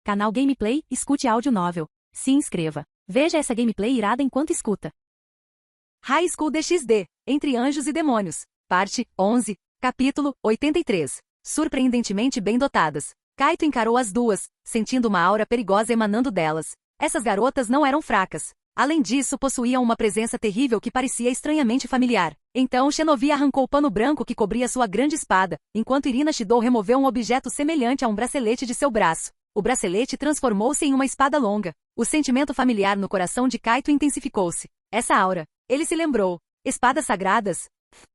Canal Gameplay, escute áudio novel. Se inscreva. Veja essa gameplay irada enquanto escuta. High School DxD, Entre Anjos e Demônios. Parte 11, capítulo 83. Surpreendentemente bem dotadas. Kaito encarou as duas, sentindo uma aura perigosa emanando delas. Essas garotas não eram fracas. Além disso, possuíam uma presença terrível que parecia estranhamente familiar. Então Shinobi arrancou o pano branco que cobria sua grande espada, enquanto Irina Shidou removeu um objeto semelhante a um bracelete de seu braço. O bracelete transformou-se em uma espada longa. O sentimento familiar no coração de Kaito intensificou-se. Essa aura. Ele se lembrou. Espadas sagradas?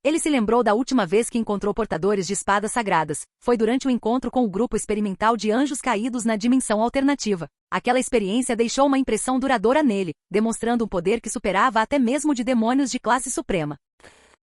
Ele se lembrou da última vez que encontrou portadores de espadas sagradas. Foi durante o encontro com o grupo experimental de anjos caídos na dimensão alternativa. Aquela experiência deixou uma impressão duradoura nele, demonstrando um poder que superava até mesmo de demônios de classe suprema.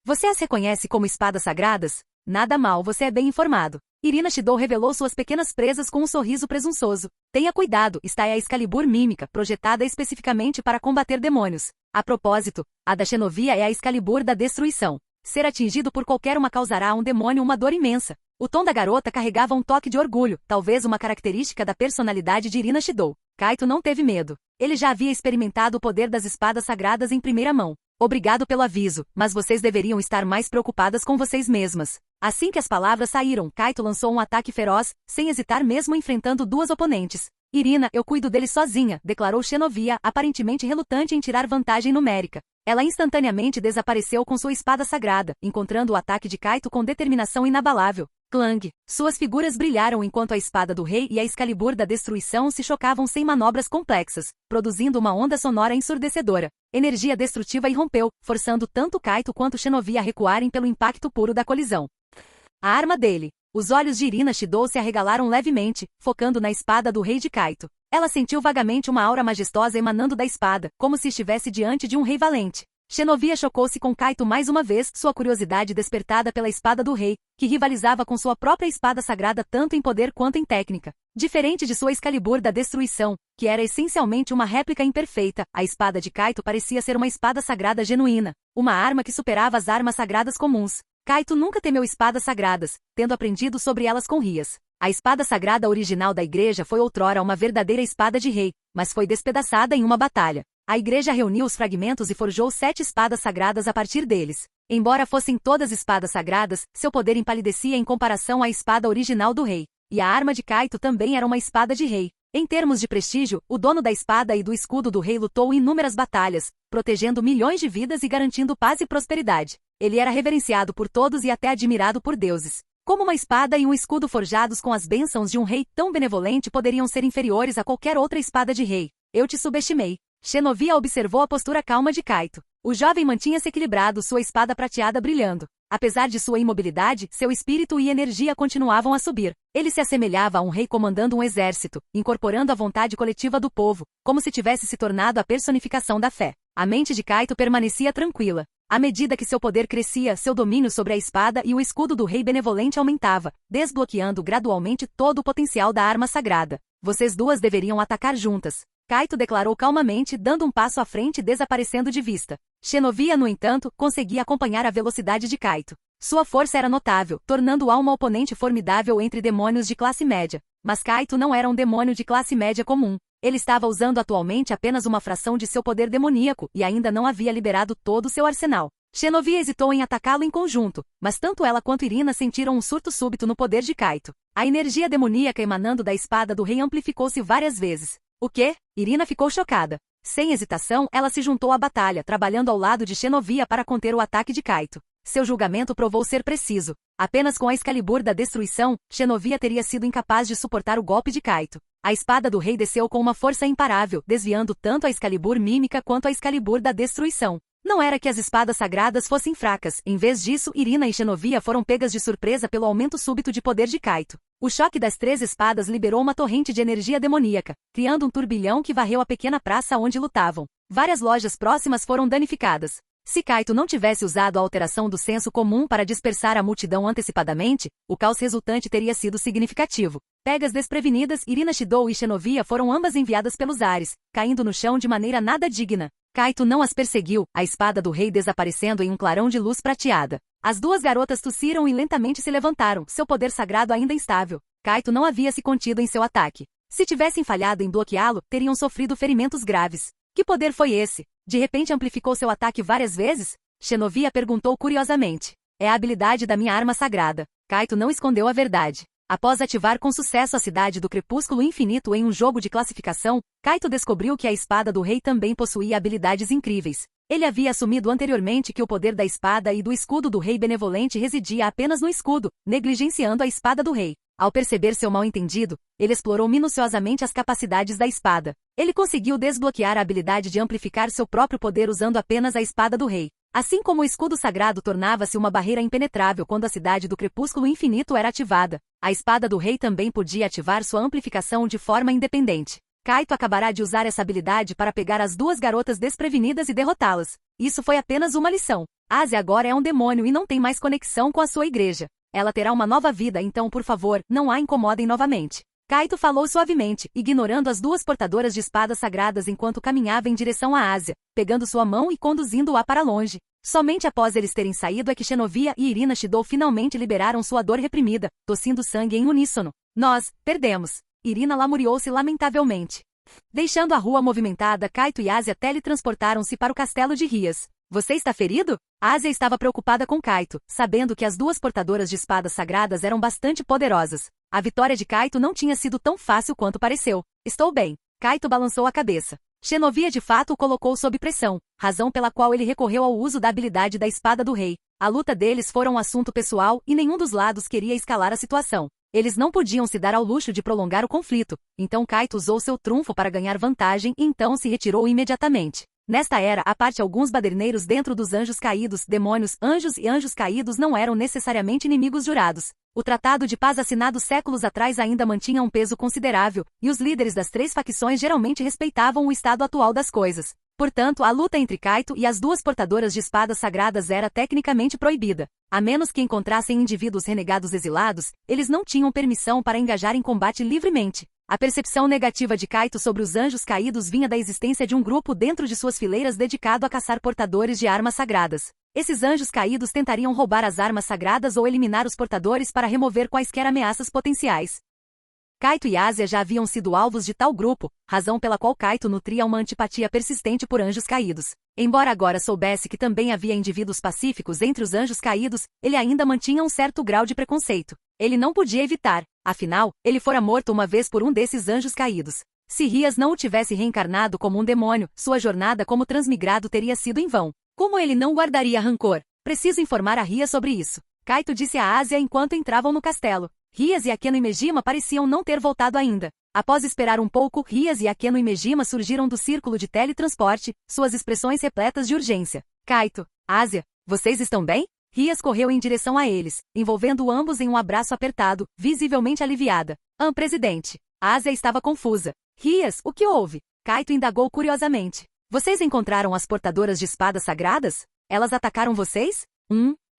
Você as reconhece como espadas sagradas? Nada mal, você é bem informado. Irina Shidou revelou suas pequenas presas com um sorriso presunçoso. Tenha cuidado, esta é a Excalibur mímica, projetada especificamente para combater demônios. A propósito, a da Xenovia é a Excalibur da destruição. Ser atingido por qualquer uma causará a um demônio uma dor imensa. O tom da garota carregava um toque de orgulho, talvez uma característica da personalidade de Irina Shidou. Kaito não teve medo. Ele já havia experimentado o poder das espadas sagradas em primeira mão. Obrigado pelo aviso, mas vocês deveriam estar mais preocupadas com vocês mesmas. Assim que as palavras saíram, Kaito lançou um ataque feroz, sem hesitar mesmo enfrentando duas oponentes. Irina, eu cuido dele sozinha, declarou Xenovia, aparentemente relutante em tirar vantagem numérica. Ela instantaneamente desapareceu com sua espada sagrada, encontrando o ataque de Kaito com determinação inabalável. Clang. Suas figuras brilharam enquanto a espada do rei e a Excalibur da destruição se chocavam sem manobras complexas, produzindo uma onda sonora ensurdecedora. Energia destrutiva irrompeu, forçando tanto Kaito quanto Xenovia a recuarem pelo impacto puro da colisão. A arma dele. Os olhos de Irina Shidou se arregalaram levemente, focando na espada do rei de Kaito. Ela sentiu vagamente uma aura majestosa emanando da espada, como se estivesse diante de um rei valente. Xenovia chocou-se com Kaito mais uma vez, sua curiosidade despertada pela espada do rei, que rivalizava com sua própria espada sagrada tanto em poder quanto em técnica. Diferente de sua Excalibur da destruição, que era essencialmente uma réplica imperfeita, a espada de Kaito parecia ser uma espada sagrada genuína, uma arma que superava as armas sagradas comuns. Kaito nunca temeu espadas sagradas, tendo aprendido sobre elas com Rias. A espada sagrada original da igreja foi outrora uma verdadeira espada de rei, mas foi despedaçada em uma batalha. A igreja reuniu os fragmentos e forjou 7 espadas sagradas a partir deles. Embora fossem todas espadas sagradas, seu poder empalidecia em comparação à espada original do rei. E a arma de Kaito também era uma espada de rei. Em termos de prestígio, o dono da espada e do escudo do rei lutou inúmeras batalhas, protegendo milhões de vidas e garantindo paz e prosperidade. Ele era reverenciado por todos e até admirado por deuses. Como uma espada e um escudo forjados com as bênçãos de um rei tão benevolente poderiam ser inferiores a qualquer outra espada de rei? Eu te subestimei. Xenovia observou a postura calma de Kaito. O jovem mantinha-se equilibrado, sua espada prateada brilhando. Apesar de sua imobilidade, seu espírito e energia continuavam a subir. Ele se assemelhava a um rei comandando um exército, incorporando a vontade coletiva do povo, como se tivesse se tornado a personificação da fé. A mente de Kaito permanecia tranquila. À medida que seu poder crescia, seu domínio sobre a espada e o escudo do rei benevolente aumentava, desbloqueando gradualmente todo o potencial da arma sagrada. Vocês duas deveriam atacar juntas. Kaito declarou calmamente, dando um passo à frente e desaparecendo de vista. Xenovia, no entanto, conseguia acompanhar a velocidade de Kaito. Sua força era notável, tornando-a uma oponente formidável entre demônios de classe média. Mas Kaito não era um demônio de classe média comum. Ele estava usando atualmente apenas uma fração de seu poder demoníaco e ainda não havia liberado todo o seu arsenal. Xenovia hesitou em atacá-lo em conjunto, mas tanto ela quanto Irina sentiram um surto súbito no poder de Kaito. A energia demoníaca emanando da espada do rei amplificou-se várias vezes. O quê? Irina ficou chocada. Sem hesitação, ela se juntou à batalha, trabalhando ao lado de Xenovia para conter o ataque de Kaito. Seu julgamento provou ser preciso. Apenas com a Excalibur da destruição, Xenovia teria sido incapaz de suportar o golpe de Kaito. A espada do rei desceu com uma força imparável, desviando tanto a Excalibur mímica quanto a Excalibur da destruição. Não era que as espadas sagradas fossem fracas, em vez disso, Irina e Xenovia foram pegas de surpresa pelo aumento súbito de poder de Kaito. O choque das 3 espadas liberou uma torrente de energia demoníaca, criando um turbilhão que varreu a pequena praça onde lutavam. Várias lojas próximas foram danificadas. Se Kaito não tivesse usado a alteração do senso comum para dispersar a multidão antecipadamente, o caos resultante teria sido significativo. Pegas desprevenidas, Irina Shidou e Xenovia foram ambas enviadas pelos ares, caindo no chão de maneira nada digna. Kaito não as perseguiu, a espada do rei desaparecendo em um clarão de luz prateada. As duas garotas tossiram e lentamente se levantaram, seu poder sagrado ainda instável. Kaito não havia se contido em seu ataque. Se tivessem falhado em bloqueá-lo, teriam sofrido ferimentos graves. Que poder foi esse? De repente amplificou seu ataque várias vezes? Xenovia perguntou curiosamente. É a habilidade da minha arma sagrada. Kaito não escondeu a verdade. Após ativar com sucesso a Cidade do Crepúsculo Infinito em um jogo de classificação, Kaito descobriu que a espada do rei também possuía habilidades incríveis. Ele havia assumido anteriormente que o poder da espada e do escudo do rei benevolente residia apenas no escudo, negligenciando a espada do rei. Ao perceber seu mal-entendido, ele explorou minuciosamente as capacidades da espada. Ele conseguiu desbloquear a habilidade de amplificar seu próprio poder usando apenas a espada do rei. Assim como o escudo sagrado tornava-se uma barreira impenetrável quando a Cidade do Crepúsculo Infinito era ativada, a espada do rei também podia ativar sua amplificação de forma independente. Kaito acabará de usar essa habilidade para pegar as duas garotas desprevenidas e derrotá-las. Isso foi apenas uma lição. Aze agora é um demônio e não tem mais conexão com a sua igreja. Ela terá uma nova vida, então por favor, não a incomodem novamente. Kaito falou suavemente, ignorando as duas portadoras de espadas sagradas enquanto caminhava em direção a Ásia, pegando sua mão e conduzindo-a para longe. Somente após eles terem saído é que Xenovia e Irina Shidou finalmente liberaram sua dor reprimida, tossindo sangue em uníssono. Nós, perdemos. Irina lamuriou-se lamentavelmente. Deixando a rua movimentada, Kaito e Ásia teletransportaram-se para o castelo de Rias. Você está ferido? Ásia estava preocupada com Kaito, sabendo que as duas portadoras de espadas sagradas eram bastante poderosas. A vitória de Kaito não tinha sido tão fácil quanto pareceu. Estou bem. Kaito balançou a cabeça. Xenovia de fato o colocou sob pressão, razão pela qual ele recorreu ao uso da habilidade da espada do rei. A luta deles foi um assunto pessoal e nenhum dos lados queria escalar a situação. Eles não podiam se dar ao luxo de prolongar o conflito, então Kaito usou seu trunfo para ganhar vantagem e então se retirou imediatamente. Nesta era, à parte alguns baderneiros dentro dos anjos caídos, demônios, anjos e anjos caídos não eram necessariamente inimigos jurados. O tratado de paz assinado séculos atrás ainda mantinha um peso considerável, e os líderes das três facções geralmente respeitavam o estado atual das coisas. Portanto, a luta entre Kaito e as duas portadoras de espadas sagradas era tecnicamente proibida. A menos que encontrassem indivíduos renegados exilados, eles não tinham permissão para engajar em combate livremente. A percepção negativa de Kaito sobre os anjos caídos vinha da existência de um grupo dentro de suas fileiras dedicado a caçar portadores de armas sagradas. Esses anjos caídos tentariam roubar as armas sagradas ou eliminar os portadores para remover quaisquer ameaças potenciais. Kaito e Ásia já haviam sido alvos de tal grupo, razão pela qual Kaito nutria uma antipatia persistente por anjos caídos. Embora agora soubesse que também havia indivíduos pacíficos entre os anjos caídos, ele ainda mantinha um certo grau de preconceito. Ele não podia evitar, afinal, ele fora morto uma vez por um desses anjos caídos. Se Rias não o tivesse reencarnado como um demônio, sua jornada como transmigrado teria sido em vão. Como ele não guardaria rancor? Preciso informar a Rias sobre isso. Kaito disse a Ásia enquanto entravam no castelo. Rias e Akeno e Mejima pareciam não ter voltado ainda. Após esperar um pouco, Rias e Akeno e Mejima surgiram do círculo de teletransporte, suas expressões repletas de urgência. Kaito, Ásia, vocês estão bem? Rias correu em direção a eles, envolvendo ambos em um abraço apertado, visivelmente aliviada. Presidente. Ásia estava confusa. Rias, o que houve? Kaito indagou curiosamente. Vocês encontraram as portadoras de espadas sagradas? Elas atacaram vocês?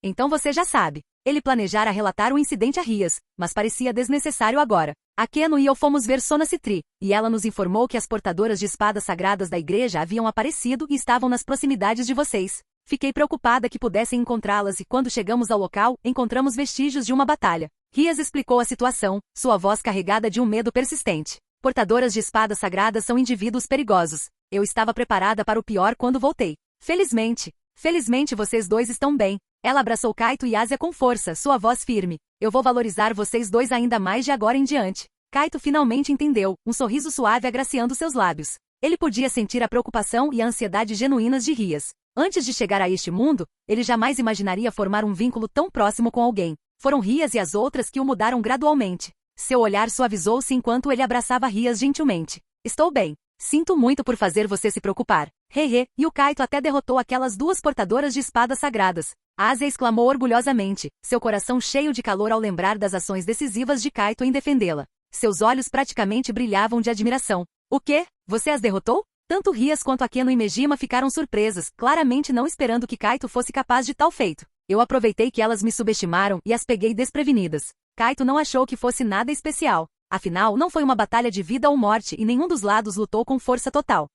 Então você já sabe. Ele planejara relatar o incidente a Rias, mas parecia desnecessário agora. Akeno e eu fomos ver Sona Citri, e ela nos informou que as portadoras de espadas sagradas da igreja haviam aparecido e estavam nas proximidades de vocês. Fiquei preocupada que pudessem encontrá-las e quando chegamos ao local, encontramos vestígios de uma batalha. Rias explicou a situação, sua voz carregada de um medo persistente. Portadoras de espadas sagradas são indivíduos perigosos. Eu estava preparada para o pior quando voltei. Felizmente vocês dois estão bem. Ela abraçou Kaito e Ásia com força, sua voz firme. Eu vou valorizar vocês dois ainda mais de agora em diante. Kaito finalmente entendeu, um sorriso suave agraciando seus lábios. Ele podia sentir a preocupação e a ansiedade genuínas de Rias. Antes de chegar a este mundo, ele jamais imaginaria formar um vínculo tão próximo com alguém. Foram Rias e as outras que o mudaram gradualmente. Seu olhar suavizou-se enquanto ele abraçava Rias gentilmente. Estou bem. Sinto muito por fazer você se preocupar. E o Kaito até derrotou aquelas duas portadoras de espadas sagradas. Ásia exclamou orgulhosamente, seu coração cheio de calor ao lembrar das ações decisivas de Kaito em defendê-la. Seus olhos praticamente brilhavam de admiração. O quê? Você as derrotou? Tanto Rias quanto Akeno e Mejima ficaram surpresas, claramente não esperando que Kaito fosse capaz de tal feito. Eu aproveitei que elas me subestimaram e as peguei desprevenidas. Kaito não achou que fosse nada especial. Afinal, não foi uma batalha de vida ou morte e nenhum dos lados lutou com força total.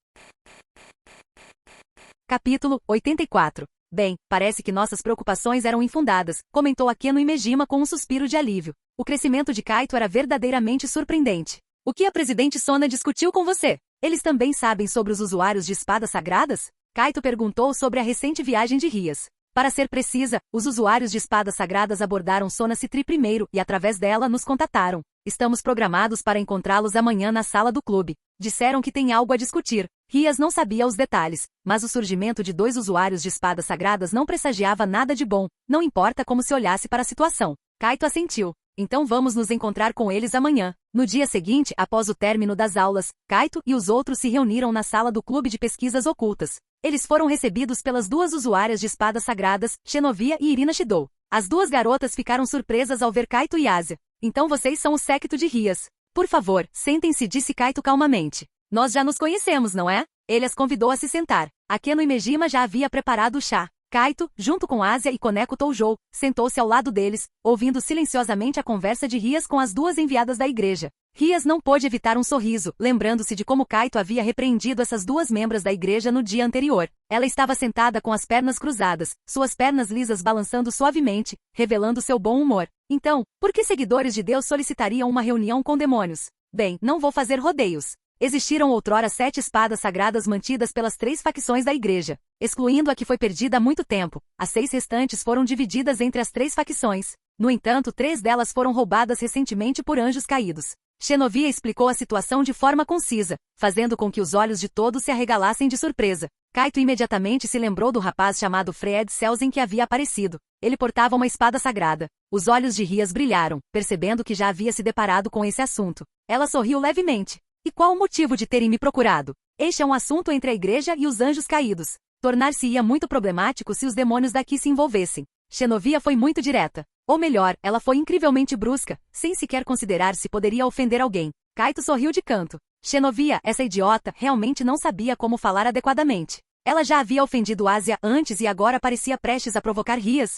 Capítulo 84. Bem, parece que nossas preocupações eram infundadas, comentou Akeno e Mejima com um suspiro de alívio. O crescimento de Kaito era verdadeiramente surpreendente. O que a presidente Sona discutiu com você? Eles também sabem sobre os usuários de espadas sagradas? Kaito perguntou sobre a recente viagem de Rias. Para ser precisa, os usuários de espadas sagradas abordaram Sona Citri primeiro e através dela nos contataram. Estamos programados para encontrá-los amanhã na sala do clube. Disseram que tem algo a discutir. Rias não sabia os detalhes, mas o surgimento de 2 usuários de espadas sagradas não pressagiava nada de bom, não importa como se olhasse para a situação. Kaito assentiu. Então vamos nos encontrar com eles amanhã. No dia seguinte, após o término das aulas, Kaito e os outros se reuniram na sala do clube de pesquisas ocultas. Eles foram recebidos pelas 2 usuárias de espadas sagradas, Xenovia e Irina Shidou. As 2 garotas ficaram surpresas ao ver Kaito e Asia. Então vocês são o séquito de Rias. Por favor, sentem-se, disse Kaito calmamente. Nós já nos conhecemos, não é? Ele as convidou a se sentar. Akeno Imejima já havia preparado o chá. Kaito, junto com Asia e Koneko Toujou, sentou-se ao lado deles, ouvindo silenciosamente a conversa de Rias com as 2 enviadas da igreja. Rias não pôde evitar um sorriso, lembrando-se de como Kaito havia repreendido essas 2 membras da igreja no dia anterior. Ela estava sentada com as pernas cruzadas, suas pernas lisas balançando suavemente, revelando seu bom humor. Então, por que seguidores de Deus solicitariam uma reunião com demônios? Bem, não vou fazer rodeios. Existiram outrora 7 espadas sagradas mantidas pelas 3 facções da igreja, excluindo a que foi perdida há muito tempo. As 6 restantes foram divididas entre as 3 facções. No entanto, 3 delas foram roubadas recentemente por anjos caídos. Xenovia explicou a situação de forma concisa, fazendo com que os olhos de todos se arregalassem de surpresa. Kaito imediatamente se lembrou do rapaz chamado Fred Selzen que havia aparecido. Ele portava uma espada sagrada. Os olhos de Rias brilharam, percebendo que já havia se deparado com esse assunto. Ela sorriu levemente. E qual o motivo de terem me procurado? Este é um assunto entre a igreja e os anjos caídos. Tornar-se-ia muito problemático se os demônios daqui se envolvessem. Xenovia foi muito direta. Ou melhor, ela foi incrivelmente brusca, sem sequer considerar se poderia ofender alguém. Kaito sorriu de canto. Xenovia, essa idiota, realmente não sabia como falar adequadamente. Ela já havia ofendido Asia antes e agora parecia prestes a provocar Rias.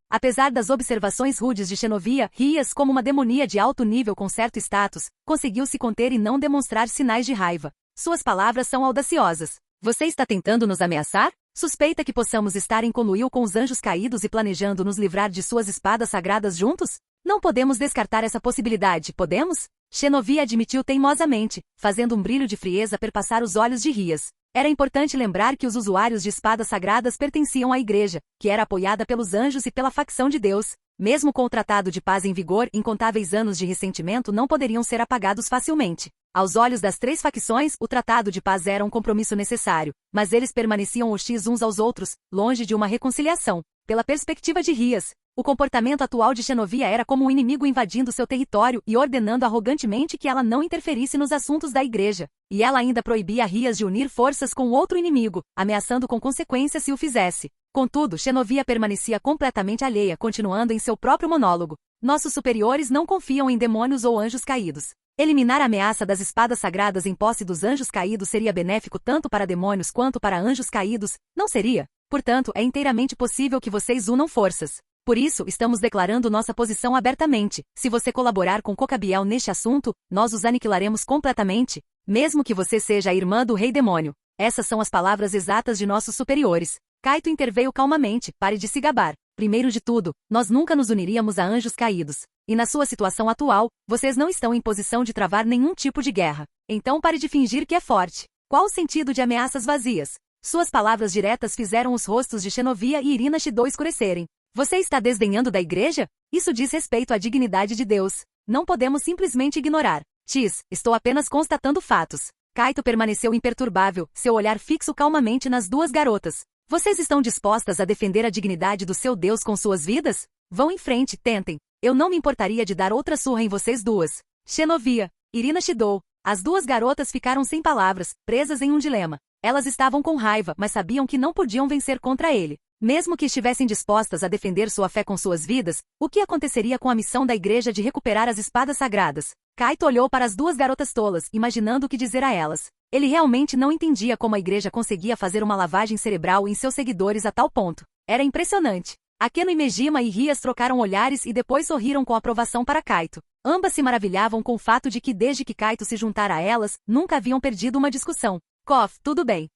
Apesar das observações rudes de Xenovia, Rias, como uma demonia de alto nível com certo status, conseguiu se conter e não demonstrar sinais de raiva. Suas palavras são audaciosas. Você está tentando nos ameaçar? Suspeita que possamos estar em conluio com os anjos caídos e planejando nos livrar de suas espadas sagradas juntos? Não podemos descartar essa possibilidade, podemos? Xenovia admitiu teimosamente, fazendo um brilho de frieza perpassar os olhos de Rias. Era importante lembrar que os usuários de espadas sagradas pertenciam à igreja, que era apoiada pelos anjos e pela facção de Deus. Mesmo com o tratado de paz em vigor, incontáveis anos de ressentimento não poderiam ser apagados facilmente. Aos olhos das 3 facções, o tratado de paz era um compromisso necessário, mas eles permaneciam hostis uns aos outros, longe de uma reconciliação. Pela perspectiva de Rias, o comportamento atual de Xenovia era como um inimigo invadindo seu território e ordenando arrogantemente que ela não interferisse nos assuntos da igreja. E ela ainda proibia Rias de unir forças com outro inimigo, ameaçando com consequências se o fizesse. Contudo, Xenovia permanecia completamente alheia, continuando em seu próprio monólogo. Nossos superiores não confiam em demônios ou anjos caídos. Eliminar a ameaça das espadas sagradas em posse dos anjos caídos seria benéfico tanto para demônios quanto para anjos caídos, não seria? Portanto, é inteiramente possível que vocês unam forças. Por isso, estamos declarando nossa posição abertamente. Se você colaborar com Cocabiel neste assunto, nós os aniquilaremos completamente, mesmo que você seja a irmã do rei demônio. Essas são as palavras exatas de nossos superiores. Kaito interveio calmamente, pare de se gabar. Primeiro de tudo, nós nunca nos uniríamos a anjos caídos. E na sua situação atual, vocês não estão em posição de travar nenhum tipo de guerra. Então pare de fingir que é forte. Qual o sentido de ameaças vazias? Suas palavras diretas fizeram os rostos de Xenovia e Irina Shidou escurecerem. Você está desdenhando da igreja? Isso diz respeito à dignidade de Deus. Não podemos simplesmente ignorar. Tis, estou apenas constatando fatos. Kaito permaneceu imperturbável, seu olhar fixo calmamente nas 2 garotas. Vocês estão dispostas a defender a dignidade do seu Deus com suas vidas? Vão em frente, tentem. Eu não me importaria de dar outra surra em vocês 2. Xenovia, Irina Shidou. As 2 garotas ficaram sem palavras, presas em um dilema. Elas estavam com raiva, mas sabiam que não podiam vencer contra ele. Mesmo que estivessem dispostas a defender sua fé com suas vidas, o que aconteceria com a missão da igreja de recuperar as espadas sagradas? Kaito olhou para as 2 garotas tolas, imaginando o que dizer a elas. Ele realmente não entendia como a igreja conseguia fazer uma lavagem cerebral em seus seguidores a tal ponto. Era impressionante. Akeno Imejima e Rias trocaram olhares e depois sorriram com aprovação para Kaito. Ambas se maravilhavam com o fato de que desde que Kaito se juntara a elas, nunca haviam perdido uma discussão. Kof, tudo bem.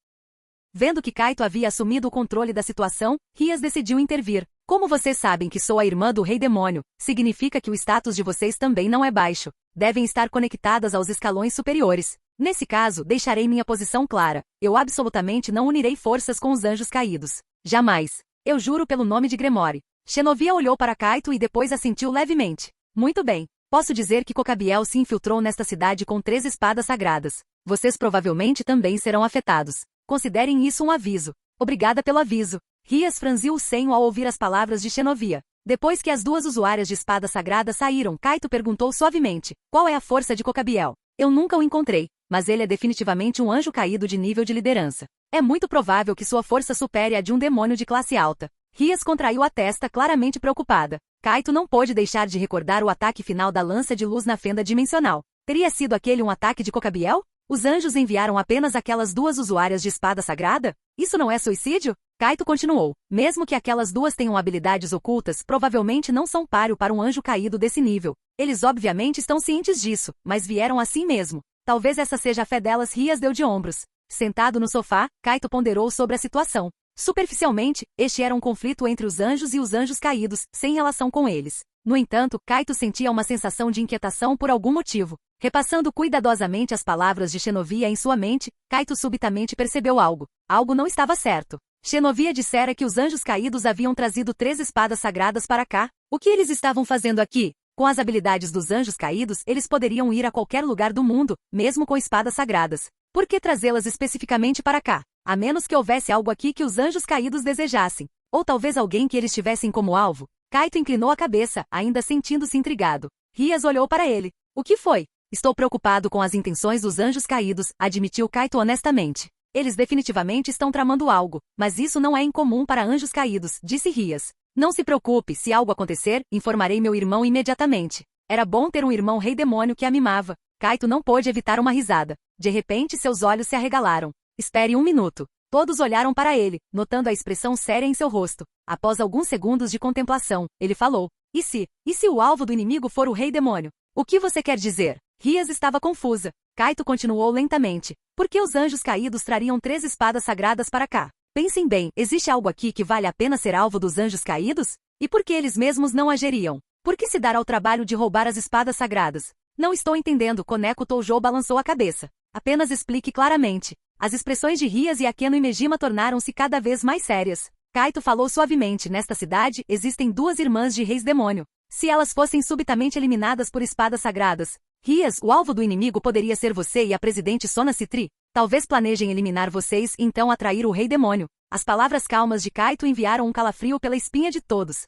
Vendo que Kaito havia assumido o controle da situação, Rias decidiu intervir. Como vocês sabem que sou a irmã do rei demônio, significa que o status de vocês também não é baixo. devem estar conectadas aos escalões superiores. Nesse caso, deixarei minha posição clara. Eu absolutamente não unirei forças com os anjos caídos. Jamais. Eu juro pelo nome de Gremore. Xenovia olhou para Kaito e depois assentiu levemente. Muito bem. Posso dizer que Cocabiel se infiltrou nesta cidade com 3 espadas sagradas. Vocês provavelmente também serão afetados. Considerem isso um aviso. Obrigada pelo aviso. Rias franziu o senho ao ouvir as palavras de Xenovia. Depois que as 2 usuárias de espada sagrada saíram, Kaito perguntou suavemente: qual é a força de Cocabiel? Eu nunca o encontrei, mas ele é definitivamente um anjo caído de nível de liderança. É muito provável que sua força supere a de um demônio de classe alta. Rias contraiu a testa, claramente preocupada. Kaito não pôde deixar de recordar o ataque final da lança de luz na fenda dimensional. Teria sido aquele um ataque de Cocabiel? Os anjos enviaram apenas aquelas 2 usuárias de espada sagrada? Isso não é suicídio? Kaito continuou. Mesmo que aquelas 2 tenham habilidades ocultas, provavelmente não são páreo para um anjo caído desse nível. Eles obviamente estão cientes disso, mas vieram assim mesmo. Talvez essa seja a fé delas. Rias deu de ombros. Sentado no sofá, Kaito ponderou sobre a situação. Superficialmente, este era um conflito entre os anjos e os anjos caídos, sem relação com eles. No entanto, Kaito sentia uma sensação de inquietação por algum motivo. Repassando cuidadosamente as palavras de Xenovia em sua mente, Kaito subitamente percebeu algo. Algo não estava certo. Xenovia dissera que os anjos caídos haviam trazido 3 espadas sagradas para cá. O que eles estavam fazendo aqui? Com as habilidades dos anjos caídos, eles poderiam ir a qualquer lugar do mundo, mesmo com espadas sagradas. Por que trazê-las especificamente para cá? A menos que houvesse algo aqui que os anjos caídos desejassem. Ou talvez alguém que eles tivessem como alvo. Kaito inclinou a cabeça, ainda sentindo-se intrigado. Rias olhou para ele. O que foi? Estou preocupado com as intenções dos anjos caídos, admitiu Kaito honestamente. Eles definitivamente estão tramando algo, mas isso não é incomum para anjos caídos, disse Rias. Não se preocupe, se algo acontecer, informarei meu irmão imediatamente. Era bom ter um irmão rei demônio que a mimava. Kaito não pôde evitar uma risada. De repente seus olhos se arregalaram. Espere um minuto. Todos olharam para ele, notando a expressão séria em seu rosto. Após alguns segundos de contemplação, ele falou: E se o alvo do inimigo for o rei demônio? O que você quer dizer? Rias estava confusa. Kaito continuou lentamente. Por que os anjos caídos trariam 3 espadas sagradas para cá? Pensem bem, existe algo aqui que vale a pena ser alvo dos anjos caídos? E por que eles mesmos não agiriam? Por que se dar ao trabalho de roubar as espadas sagradas? Não estou entendendo. Koneko Toujou balançou a cabeça. Apenas explique claramente. As expressões de Rias e Akeno Imejima tornaram-se cada vez mais sérias. Kaito falou suavemente. Nesta cidade, existem 2 irmãs de reis demônio. Se elas fossem subitamente eliminadas por espadas sagradas, Rias, o alvo do inimigo poderia ser você e a presidente Sona Citri. Talvez planejem eliminar vocês e então atrair o rei demônio. As palavras calmas de Kaito enviaram um calafrio pela espinha de todos.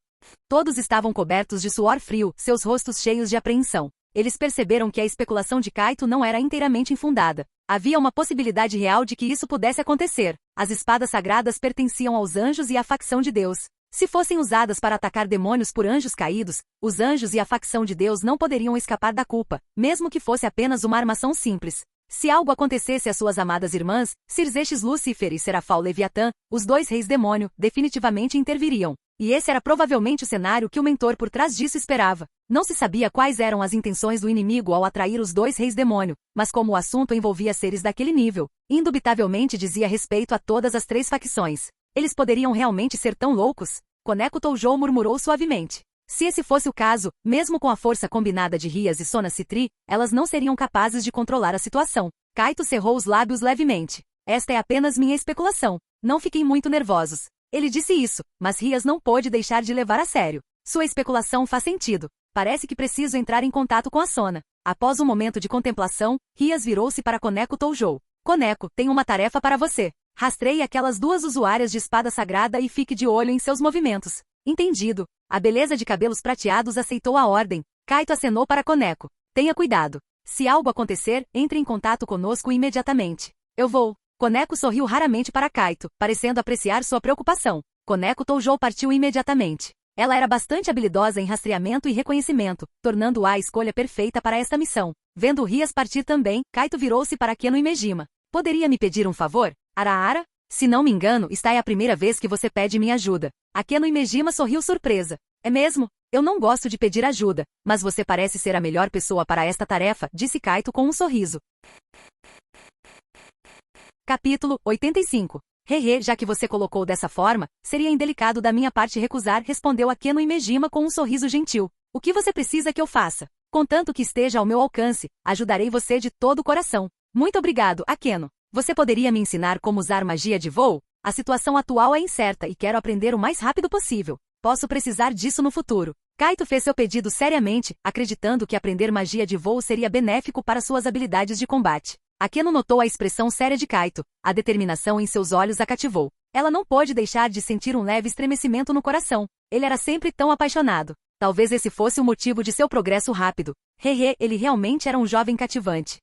Todos estavam cobertos de suor frio, seus rostos cheios de apreensão. Eles perceberam que a especulação de Kaito não era inteiramente infundada. Havia uma possibilidade real de que isso pudesse acontecer. As espadas sagradas pertenciam aos anjos e à facção de Deus. Se fossem usadas para atacar demônios por anjos caídos, os anjos e a facção de Deus não poderiam escapar da culpa, mesmo que fosse apenas uma armação simples. Se algo acontecesse às suas amadas irmãs, Cirzeches Lúcifer e Serafal Leviatã, os 2 reis demônio, definitivamente interviriam. E esse era provavelmente o cenário que o mentor por trás disso esperava. Não se sabia quais eram as intenções do inimigo ao atrair os 2 reis demônio, mas como o assunto envolvia seres daquele nível, indubitavelmente dizia respeito a todas as 3 facções. Eles poderiam realmente ser tão loucos? Koneko Toujou murmurou suavemente. Se esse fosse o caso, mesmo com a força combinada de Rias e Sona Citri, elas não seriam capazes de controlar a situação. Kaito cerrou os lábios levemente. Esta é apenas minha especulação. Não fiquem muito nervosos. Ele disse isso, mas Rias não pôde deixar de levar a sério. Sua especulação faz sentido. Parece que preciso entrar em contato com a Sona. Após um momento de contemplação, Rias virou-se para Koneko Toujou. Koneko, tenho uma tarefa para você. Rastreie aquelas 2 usuárias de espada sagrada e fique de olho em seus movimentos. Entendido. A beleza de cabelos prateados aceitou a ordem. Kaito acenou para Koneko. Tenha cuidado. Se algo acontecer, entre em contato conosco imediatamente. Eu vou. Koneko sorriu raramente para Kaito, parecendo apreciar sua preocupação. Koneko Toujou partiu imediatamente. Ela era bastante habilidosa em rastreamento e reconhecimento, tornando-a a escolha perfeita para esta missão. Vendo Rias partir também, Kaito virou-se para Akeno Imejima. Poderia me pedir um favor? Araara? Se não me engano, esta é a primeira vez que você pede minha ajuda. Akeno Imejima sorriu surpresa. É mesmo? Eu não gosto de pedir ajuda, mas você parece ser a melhor pessoa para esta tarefa, disse Kaito com um sorriso. Capítulo 85. Hehe, já que você colocou dessa forma, seria indelicado da minha parte recusar, respondeu Akeno Imejima com um sorriso gentil. O que você precisa que eu faça? Contanto que esteja ao meu alcance, ajudarei você de todo o coração. Muito obrigado, Akeno. Você poderia me ensinar como usar magia de voo? A situação atual é incerta e quero aprender o mais rápido possível. Posso precisar disso no futuro. Kaito fez seu pedido seriamente, acreditando que aprender magia de voo seria benéfico para suas habilidades de combate. Akeno notou a expressão séria de Kaito. A determinação em seus olhos a cativou. Ela não pôde deixar de sentir um leve estremecimento no coração. Ele era sempre tão apaixonado. Talvez esse fosse o motivo de seu progresso rápido. Ele realmente era um jovem cativante.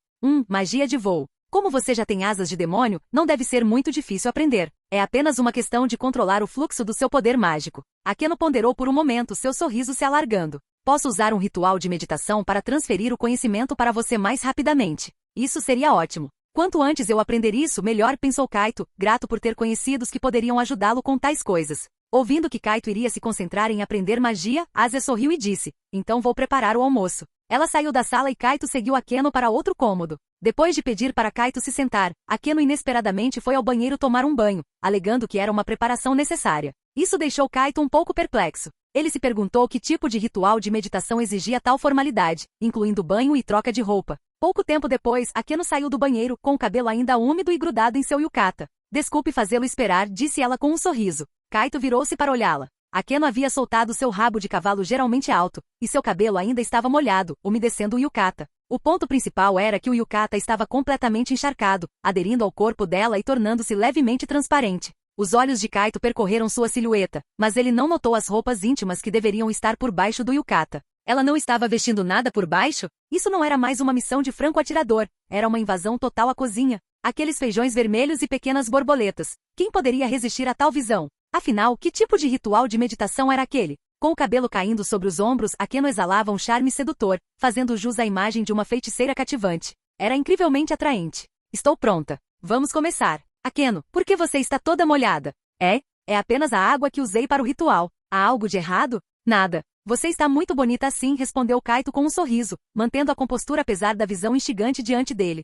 Magia de voo. Como você já tem asas de demônio, não deve ser muito difícil aprender. É apenas uma questão de controlar o fluxo do seu poder mágico. Akeno ponderou por um momento, seu sorriso se alargando. Posso usar um ritual de meditação para transferir o conhecimento para você mais rapidamente. Isso seria ótimo. Quanto antes eu aprender isso, melhor, pensou Kaito, grato por ter conhecidos que poderiam ajudá-lo com tais coisas. Ouvindo que Kaito iria se concentrar em aprender magia, Asa sorriu e disse, então vou preparar o almoço. Ela saiu da sala e Kaito seguiu Akeno para outro cômodo. Depois de pedir para Kaito se sentar, Akeno inesperadamente foi ao banheiro tomar um banho, alegando que era uma preparação necessária. Isso deixou Kaito um pouco perplexo. Ele se perguntou que tipo de ritual de meditação exigia tal formalidade, incluindo banho e troca de roupa. Pouco tempo depois, Akeno saiu do banheiro, com o cabelo ainda úmido e grudado em seu yukata. Desculpe fazê-lo esperar, disse ela com um sorriso. Kaito virou-se para olhá-la. Akeno havia soltado seu rabo de cavalo geralmente alto, e seu cabelo ainda estava molhado, umedecendo o yukata. O ponto principal era que o yukata estava completamente encharcado, aderindo ao corpo dela e tornando-se levemente transparente. Os olhos de Kaito percorreram sua silhueta, mas ele não notou as roupas íntimas que deveriam estar por baixo do yukata. Ela não estava vestindo nada por baixo? Isso não era mais uma missão de franco-atirador, era uma invasão total à cozinha. Aqueles feijões vermelhos e pequenas borboletas. Quem poderia resistir a tal visão? Afinal, que tipo de ritual de meditação era aquele? Com o cabelo caindo sobre os ombros, Akeno exalava um charme sedutor, fazendo jus à imagem de uma feiticeira cativante. Era incrivelmente atraente. Estou pronta. Vamos começar. Akeno, por que você está toda molhada? É apenas a água que usei para o ritual. Há algo de errado? Nada. Você está muito bonita assim, respondeu Kaito com um sorriso, mantendo a compostura apesar da visão instigante diante dele.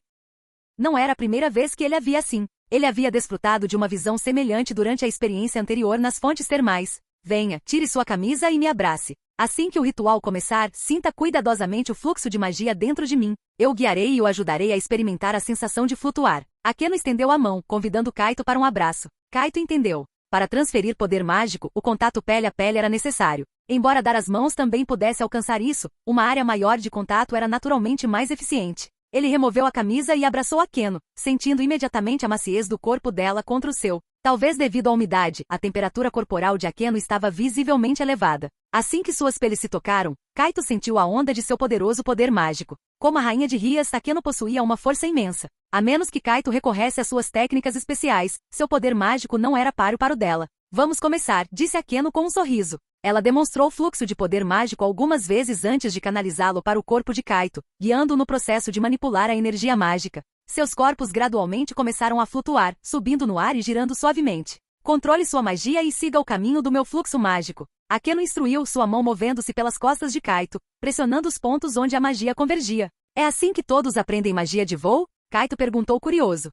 Não era a primeira vez que ele a via assim. Ele havia desfrutado de uma visão semelhante durante a experiência anterior nas fontes termais. Venha, tire sua camisa e me abrace. Assim que o ritual começar, sinta cuidadosamente o fluxo de magia dentro de mim. Eu o guiarei e o ajudarei a experimentar a sensação de flutuar. Akeno estendeu a mão, convidando Kaito para um abraço. Kaito entendeu. Para transferir poder mágico, o contato pele a pele era necessário. Embora dar as mãos também pudesse alcançar isso, uma área maior de contato era naturalmente mais eficiente. Ele removeu a camisa e abraçou Akeno, sentindo imediatamente a maciez do corpo dela contra o seu. Talvez devido à umidade, a temperatura corporal de Akeno estava visivelmente elevada. Assim que suas peles se tocaram, Kaito sentiu a onda de seu poderoso poder mágico. Como a rainha de Rias, Akeno possuía uma força imensa. A menos que Kaito recorresse às suas técnicas especiais, seu poder mágico não era páreo para o dela. Vamos começar, disse Akeno com um sorriso. Ela demonstrou o fluxo de poder mágico algumas vezes antes de canalizá-lo para o corpo de Kaito, guiando-o no processo de manipular a energia mágica. Seus corpos gradualmente começaram a flutuar, subindo no ar e girando suavemente. Controle sua magia e siga o caminho do meu fluxo mágico. Akeno instruiu, sua mão movendo-se pelas costas de Kaito, pressionando os pontos onde a magia convergia. É assim que todos aprendem magia de voo? Kaito perguntou curioso.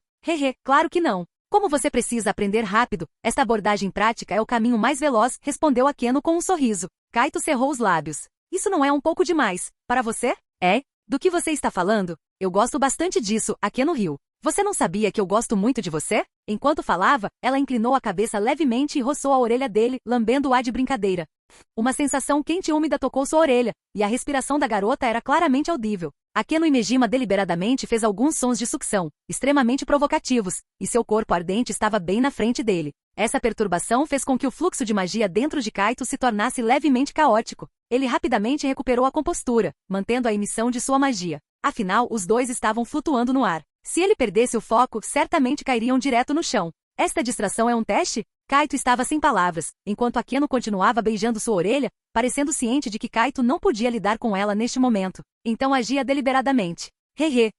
Claro que não. Como você precisa aprender rápido, esta abordagem prática é o caminho mais veloz, respondeu Akeno com um sorriso. Kaito cerrou os lábios. Isso não é um pouco demais, para você? Do que você está falando? Eu gosto bastante disso, Akeno riu. Você não sabia que eu gosto muito de você? Enquanto falava, ela inclinou a cabeça levemente e roçou a orelha dele, lambendo-a de brincadeira. Uma sensação quente e úmida tocou sua orelha, e a respiração da garota era claramente audível. Akeno Imejima deliberadamente fez alguns sons de sucção, extremamente provocativos, e seu corpo ardente estava bem na frente dele. Essa perturbação fez com que o fluxo de magia dentro de Kaito se tornasse levemente caótico. Ele rapidamente recuperou a compostura, mantendo a emissão de sua magia. Afinal, os dois estavam flutuando no ar. Se ele perdesse o foco, certamente cairiam direto no chão. Esta distração é um teste? Kaito estava sem palavras, enquanto Akeno continuava beijando sua orelha, parecendo ciente de que Kaito não podia lidar com ela neste momento. Então agia deliberadamente.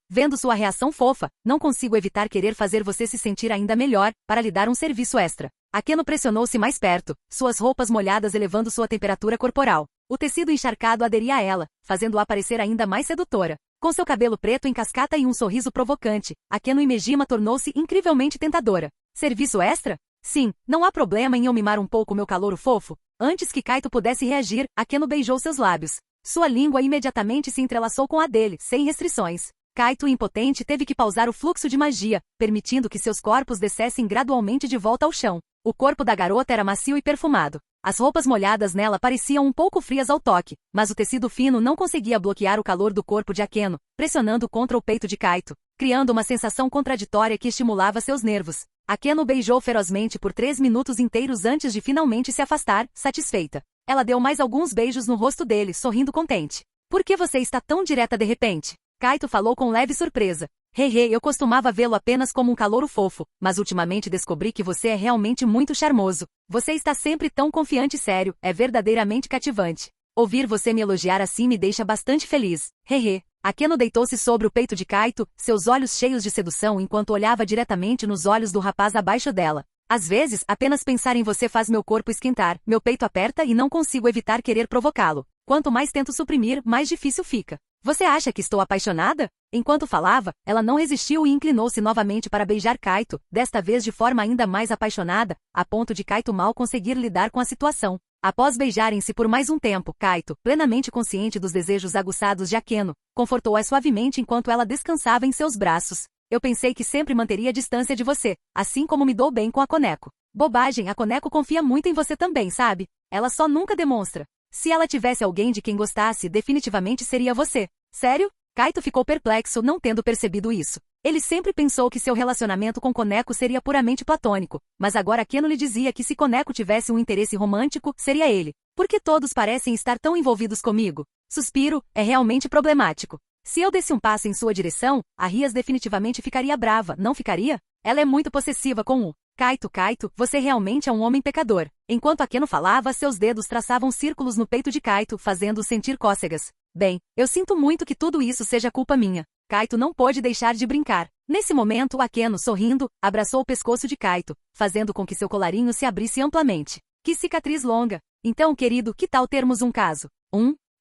Vendo sua reação fofa, não consigo evitar querer fazer você se sentir ainda melhor, para lhe dar um serviço extra. Akeno pressionou-se mais perto, suas roupas molhadas elevando sua temperatura corporal. O tecido encharcado aderia a ela, fazendo-a parecer ainda mais sedutora. Com seu cabelo preto em cascata e um sorriso provocante, Akeno Imejima tornou-se incrivelmente tentadora. Serviço extra? Sim, não há problema em eu mimar um pouco meu calouro fofo. Antes que Kaito pudesse reagir, Akeno beijou seus lábios. Sua língua imediatamente se entrelaçou com a dele, sem restrições. Kaito, impotente, teve que pausar o fluxo de magia, permitindo que seus corpos descessem gradualmente de volta ao chão. O corpo da garota era macio e perfumado. As roupas molhadas nela pareciam um pouco frias ao toque, mas o tecido fino não conseguia bloquear o calor do corpo de Akeno, pressionando contra o peito de Kaito, criando uma sensação contraditória que estimulava seus nervos. Akeno beijou ferozmente por 3 minutos inteiros antes de finalmente se afastar, satisfeita. Ela deu mais alguns beijos no rosto dele, sorrindo contente. Por que você está tão direta de repente? Kaito falou com leve surpresa. Hehe, eu costumava vê-lo apenas como um calouro fofo, mas ultimamente descobri que você é realmente muito charmoso. Você está sempre tão confiante e sério, é verdadeiramente cativante. Ouvir você me elogiar assim me deixa bastante feliz. Hehe. Akeno deitou-se sobre o peito de Kaito, seus olhos cheios de sedução enquanto olhava diretamente nos olhos do rapaz abaixo dela. Às vezes, apenas pensar em você faz meu corpo esquentar, meu peito aperta e não consigo evitar querer provocá-lo. Quanto mais tento suprimir, mais difícil fica. Você acha que estou apaixonada? Enquanto falava, ela não resistiu e inclinou-se novamente para beijar Kaito, desta vez de forma ainda mais apaixonada, a ponto de Kaito mal conseguir lidar com a situação. Após beijarem-se por mais um tempo, Kaito, plenamente consciente dos desejos aguçados de Akeno, confortou-a suavemente enquanto ela descansava em seus braços. Eu pensei que sempre manteria a distância de você, assim como me dou bem com a Koneko. Bobagem, a Koneko confia muito em você também, sabe? Ela só nunca demonstra. Se ela tivesse alguém de quem gostasse, definitivamente seria você. Sério? Kaito ficou perplexo, não tendo percebido isso. Ele sempre pensou que seu relacionamento com Koneko seria puramente platônico, mas agora Akeno lhe dizia que se Koneko tivesse um interesse romântico, seria ele. Por que todos parecem estar tão envolvidos comigo? Suspiro, é realmente problemático. Se eu desse um passo em sua direção, a Rias definitivamente ficaria brava, não ficaria? Ela é muito possessiva com o Kaito, você realmente é um homem pecador. Enquanto Akeno falava, seus dedos traçavam círculos no peito de Kaito, fazendo-o sentir cócegas. Bem, eu sinto muito que tudo isso seja culpa minha. Kaito não pôde deixar de brincar. Nesse momento, Akeno, sorrindo, abraçou o pescoço de Kaito, fazendo com que seu colarinho se abrisse amplamente. Que cicatriz longa! Então, querido, que tal termos um caso?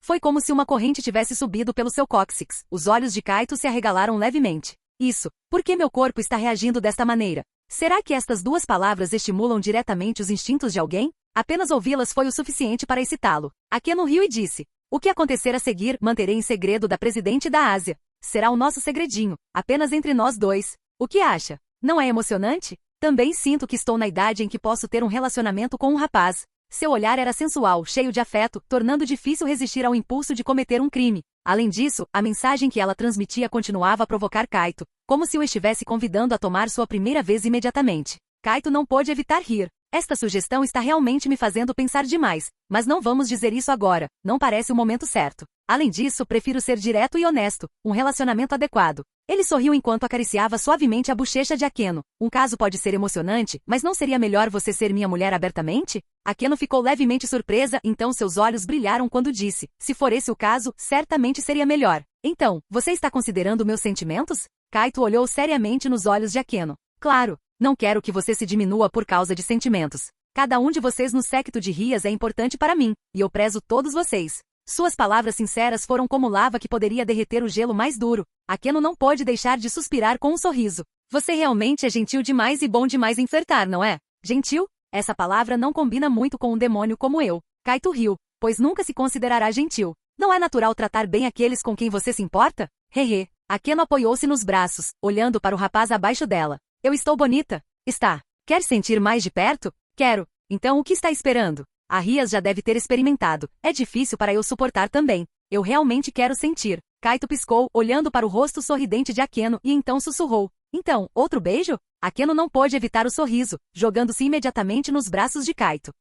Foi como se uma corrente tivesse subido pelo seu cóccix. Os olhos de Kaito se arregalaram levemente. Isso. Por que meu corpo está reagindo desta maneira? Será que estas duas palavras estimulam diretamente os instintos de alguém? Apenas ouvi-las foi o suficiente para excitá-lo. Akeno riu e disse: o que acontecer a seguir, manterei em segredo da presidente da Ásia. Será o nosso segredinho, apenas entre nós dois. O que acha? Não é emocionante? Também sinto que estou na idade em que posso ter um relacionamento com um rapaz. Seu olhar era sensual, cheio de afeto, tornando difícil resistir ao impulso de cometer um crime. Além disso, a mensagem que ela transmitia continuava a provocar Kaito, como se o estivesse convidando a tomar sua primeira vez imediatamente. Kaito não pôde evitar rir. Esta sugestão está realmente me fazendo pensar demais, mas não vamos dizer isso agora, não parece o momento certo. Além disso, prefiro ser direto e honesto, um relacionamento adequado. Ele sorriu enquanto acariciava suavemente a bochecha de Akeno. Um caso pode ser emocionante, mas não seria melhor você ser minha mulher abertamente? Akeno ficou levemente surpresa, então seus olhos brilharam quando disse: se for esse o caso, certamente seria melhor. Então, você está considerando meus sentimentos? Kaito olhou seriamente nos olhos de Akeno. Claro, não quero que você se diminua por causa de sentimentos. Cada um de vocês no séquito de Rias é importante para mim, e eu prezo todos vocês. Suas palavras sinceras foram como lava que poderia derreter o gelo mais duro. Akeno não pôde deixar de suspirar com um sorriso. Você realmente é gentil demais e bom demais em flertar, não é? Gentil? Essa palavra não combina muito com um demônio como eu. Kaito riu, pois nunca se considerará gentil. Não é natural tratar bem aqueles com quem você se importa? Hehe. Akeno apoiou-se nos braços, olhando para o rapaz abaixo dela. Eu estou bonita? Está. Quer sentir mais de perto? Quero. Então o que está esperando? A Rias já deve ter experimentado. É difícil para eu suportar também. Eu realmente quero sentir. Kaito piscou, olhando para o rosto sorridente de Akeno, e então sussurrou. Então, outro beijo? Akeno não pôde evitar o sorriso, jogando-se imediatamente nos braços de Kaito.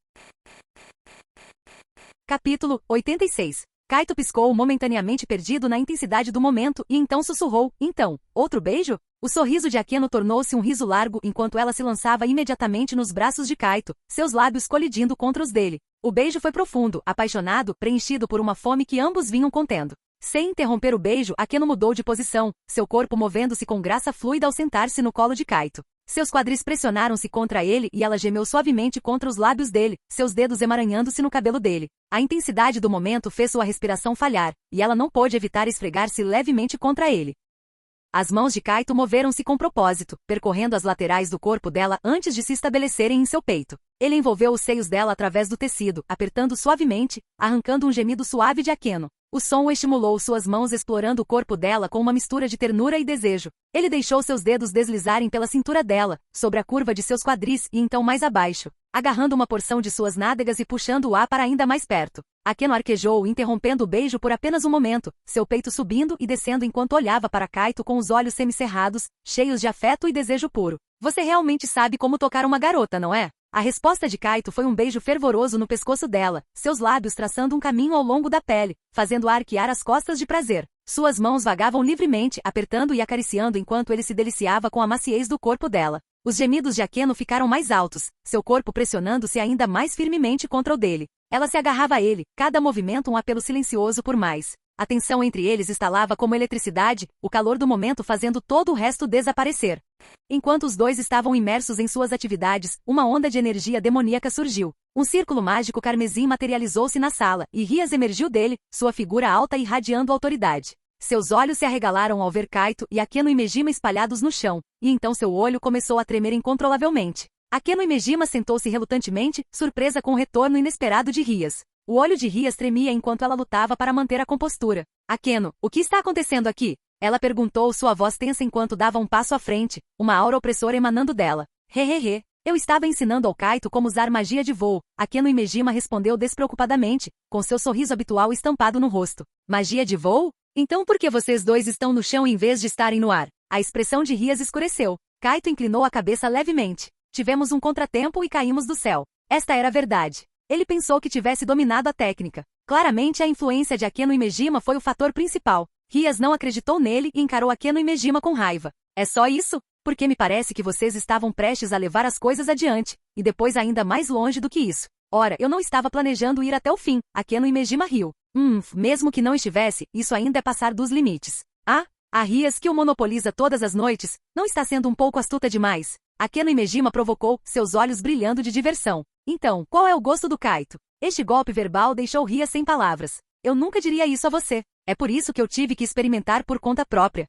Capítulo 86. Kaito piscou momentaneamente perdido na intensidade do momento e então sussurrou. Então, outro beijo? O sorriso de Akeno tornou-se um riso largo enquanto ela se lançava imediatamente nos braços de Kaito, seus lábios colidindo contra os dele. O beijo foi profundo, apaixonado, preenchido por uma fome que ambos vinham contendo. Sem interromper o beijo, Akeno mudou de posição, seu corpo movendo-se com graça fluida ao sentar-se no colo de Kaito. Seus quadris pressionaram-se contra ele e ela gemeu suavemente contra os lábios dele, seus dedos emaranhando-se no cabelo dele. A intensidade do momento fez sua respiração falhar, e ela não pôde evitar esfregar-se levemente contra ele. As mãos de Kaito moveram-se com propósito, percorrendo as laterais do corpo dela antes de se estabelecerem em seu peito. Ele envolveu os seios dela através do tecido, apertando suavemente, arrancando um gemido suave de Akeno. O som estimulou suas mãos explorando o corpo dela com uma mistura de ternura e desejo. Ele deixou seus dedos deslizarem pela cintura dela, sobre a curva de seus quadris e então mais abaixo, agarrando uma porção de suas nádegas e puxando o ar para ainda mais perto. Akeno arquejou, interrompendo o beijo por apenas um momento, seu peito subindo e descendo enquanto olhava para Kaito com os olhos semicerrados, cheios de afeto e desejo puro. Você realmente sabe como tocar uma garota, não é? A resposta de Kaito foi um beijo fervoroso no pescoço dela, seus lábios traçando um caminho ao longo da pele, fazendo-a arquear as costas de prazer. Suas mãos vagavam livremente, apertando e acariciando enquanto ele se deliciava com a maciez do corpo dela. Os gemidos de Akeno ficaram mais altos, seu corpo pressionando-se ainda mais firmemente contra o dele. Ela se agarrava a ele, cada movimento um apelo silencioso por mais. A tensão entre eles estalava como eletricidade, o calor do momento fazendo todo o resto desaparecer. Enquanto os dois estavam imersos em suas atividades, uma onda de energia demoníaca surgiu. Um círculo mágico carmesim materializou-se na sala, e Rias emergiu dele, sua figura alta irradiando autoridade. Seus olhos se arregalaram ao ver Kaito e Akeno e Mejima espalhados no chão, e então seu olho começou a tremer incontrolavelmente. Akeno e Mejima sentou-se relutantemente, surpresa com o retorno inesperado de Rias. O olho de Rias tremia enquanto ela lutava para manter a compostura. Akeno, o que está acontecendo aqui? Ela perguntou, sua voz tensa enquanto dava um passo à frente, uma aura opressora emanando dela. Hehehe. Eu estava ensinando ao Kaito como usar magia de voo. Akeno e Mejima respondeu despreocupadamente, com seu sorriso habitual estampado no rosto. Magia de voo? Então por que vocês dois estão no chão em vez de estarem no ar? A expressão de Rias escureceu. Kaito inclinou a cabeça levemente. Tivemos um contratempo e caímos do céu. Esta era a verdade. Ele pensou que tivesse dominado a técnica. Claramente a influência de Akeno e Mejima foi o fator principal. Rias não acreditou nele e encarou Akeno e Mejima com raiva. É só isso? Porque me parece que vocês estavam prestes a levar as coisas adiante, e depois ainda mais longe do que isso. Ora, eu não estava planejando ir até o fim. Akeno e Mejima riu. Mesmo que não estivesse, isso ainda é passar dos limites. Ah, a Rias que o monopoliza todas as noites, não está sendo um pouco astuta demais? Akeno e Mejima provocou, seus olhos brilhando de diversão. Então, qual é o gosto do Kaito? Este golpe verbal deixou Rias sem palavras. Eu nunca diria isso a você. É por isso que eu tive que experimentar por conta própria.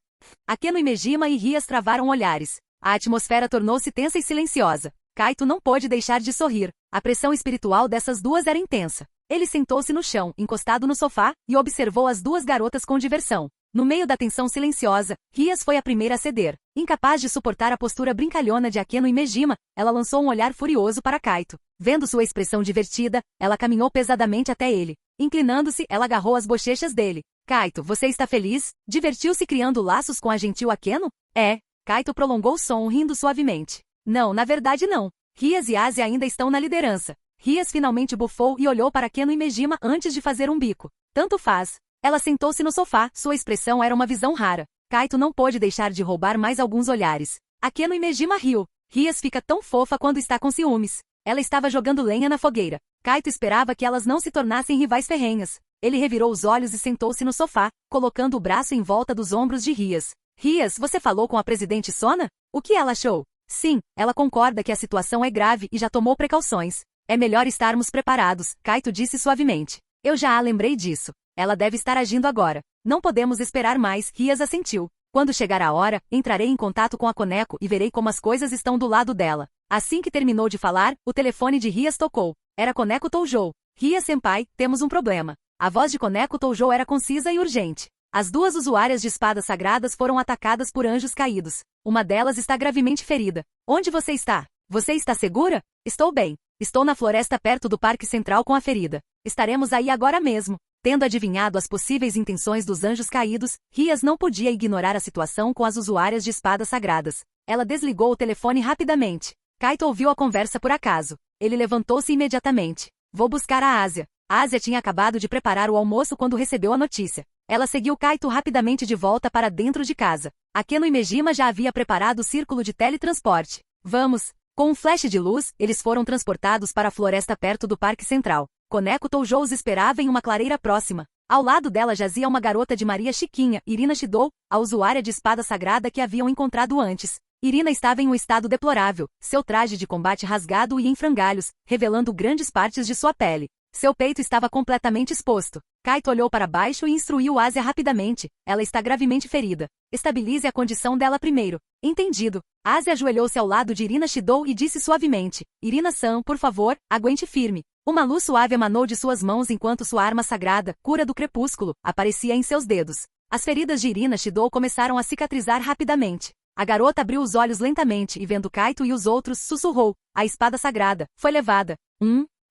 Akeno e Mejima e Rias travaram olhares. A atmosfera tornou-se tensa e silenciosa. Kaito não pôde deixar de sorrir. A pressão espiritual dessas duas era intensa. Ele sentou-se no chão, encostado no sofá, e observou as duas garotas com diversão. No meio da tensão silenciosa, Rias foi a primeira a ceder. Incapaz de suportar a postura brincalhona de Akeno e Mejima, ela lançou um olhar furioso para Kaito. Vendo sua expressão divertida, ela caminhou pesadamente até ele. Inclinando-se, ela agarrou as bochechas dele. Kaito, você está feliz? Divertiu-se criando laços com a gentil Akeno? É. Kaito prolongou o som, rindo suavemente. Não, na verdade não. Rias e Ásia ainda estão na liderança. Rias finalmente bufou e olhou para Akeno e Mejima antes de fazer um bico. Tanto faz. Ela sentou-se no sofá, sua expressão era uma visão rara. Kaito não pôde deixar de roubar mais alguns olhares. Akeno e Mejima riu. Rias fica tão fofa quando está com ciúmes. Ela estava jogando lenha na fogueira. Kaito esperava que elas não se tornassem rivais ferrenhas. Ele revirou os olhos e sentou-se no sofá, colocando o braço em volta dos ombros de Rias. Rias, você falou com a presidente Sona? O que ela achou? Sim, ela concorda que a situação é grave e já tomou precauções. É melhor estarmos preparados, Kaito disse suavemente. Eu já a lembrei disso. Ela deve estar agindo agora. Não podemos esperar mais, Rias assentiu. Quando chegar a hora, entrarei em contato com a Koneko e verei como as coisas estão do lado dela. Assim que terminou de falar, o telefone de Rias tocou. Era Koneko Toujou. Rias-senpai, temos um problema. A voz de Koneko Toujou era concisa e urgente. As duas usuárias de espadas sagradas foram atacadas por anjos caídos. Uma delas está gravemente ferida. Onde você está? Você está segura? Estou bem. Estou na floresta perto do Parque Central com a ferida. Estaremos aí agora mesmo. Tendo adivinhado as possíveis intenções dos anjos caídos, Rias não podia ignorar a situação com as usuárias de espadas sagradas. Ela desligou o telefone rapidamente. Kaito ouviu a conversa por acaso. Ele levantou-se imediatamente. Vou buscar a Ásia. A Ásia tinha acabado de preparar o almoço quando recebeu a notícia. Ela seguiu Kaito rapidamente de volta para dentro de casa. Akeno e Mejima já havia preparado o círculo de teletransporte. Vamos! Com um flash de luz, eles foram transportados para a floresta perto do Parque Central. Koneko Toujou os esperava em uma clareira próxima. Ao lado dela jazia uma garota de Maria Chiquinha, Irina Shidou, a usuária de espada sagrada que haviam encontrado antes. Irina estava em um estado deplorável, seu traje de combate rasgado e em frangalhos, revelando grandes partes de sua pele. Seu peito estava completamente exposto. Kaito olhou para baixo e instruiu Ásia rapidamente. Ela está gravemente ferida. Estabilize a condição dela primeiro. Entendido. Ásia ajoelhou-se ao lado de Irina Shidou e disse suavemente: Irina-san, por favor, aguente firme. Uma luz suave emanou de suas mãos enquanto sua arma sagrada, cura do crepúsculo, aparecia em seus dedos. As feridas de Irina Shidou começaram a cicatrizar rapidamente. A garota abriu os olhos lentamente e vendo Kaito e os outros, sussurrou: a espada sagrada foi levada.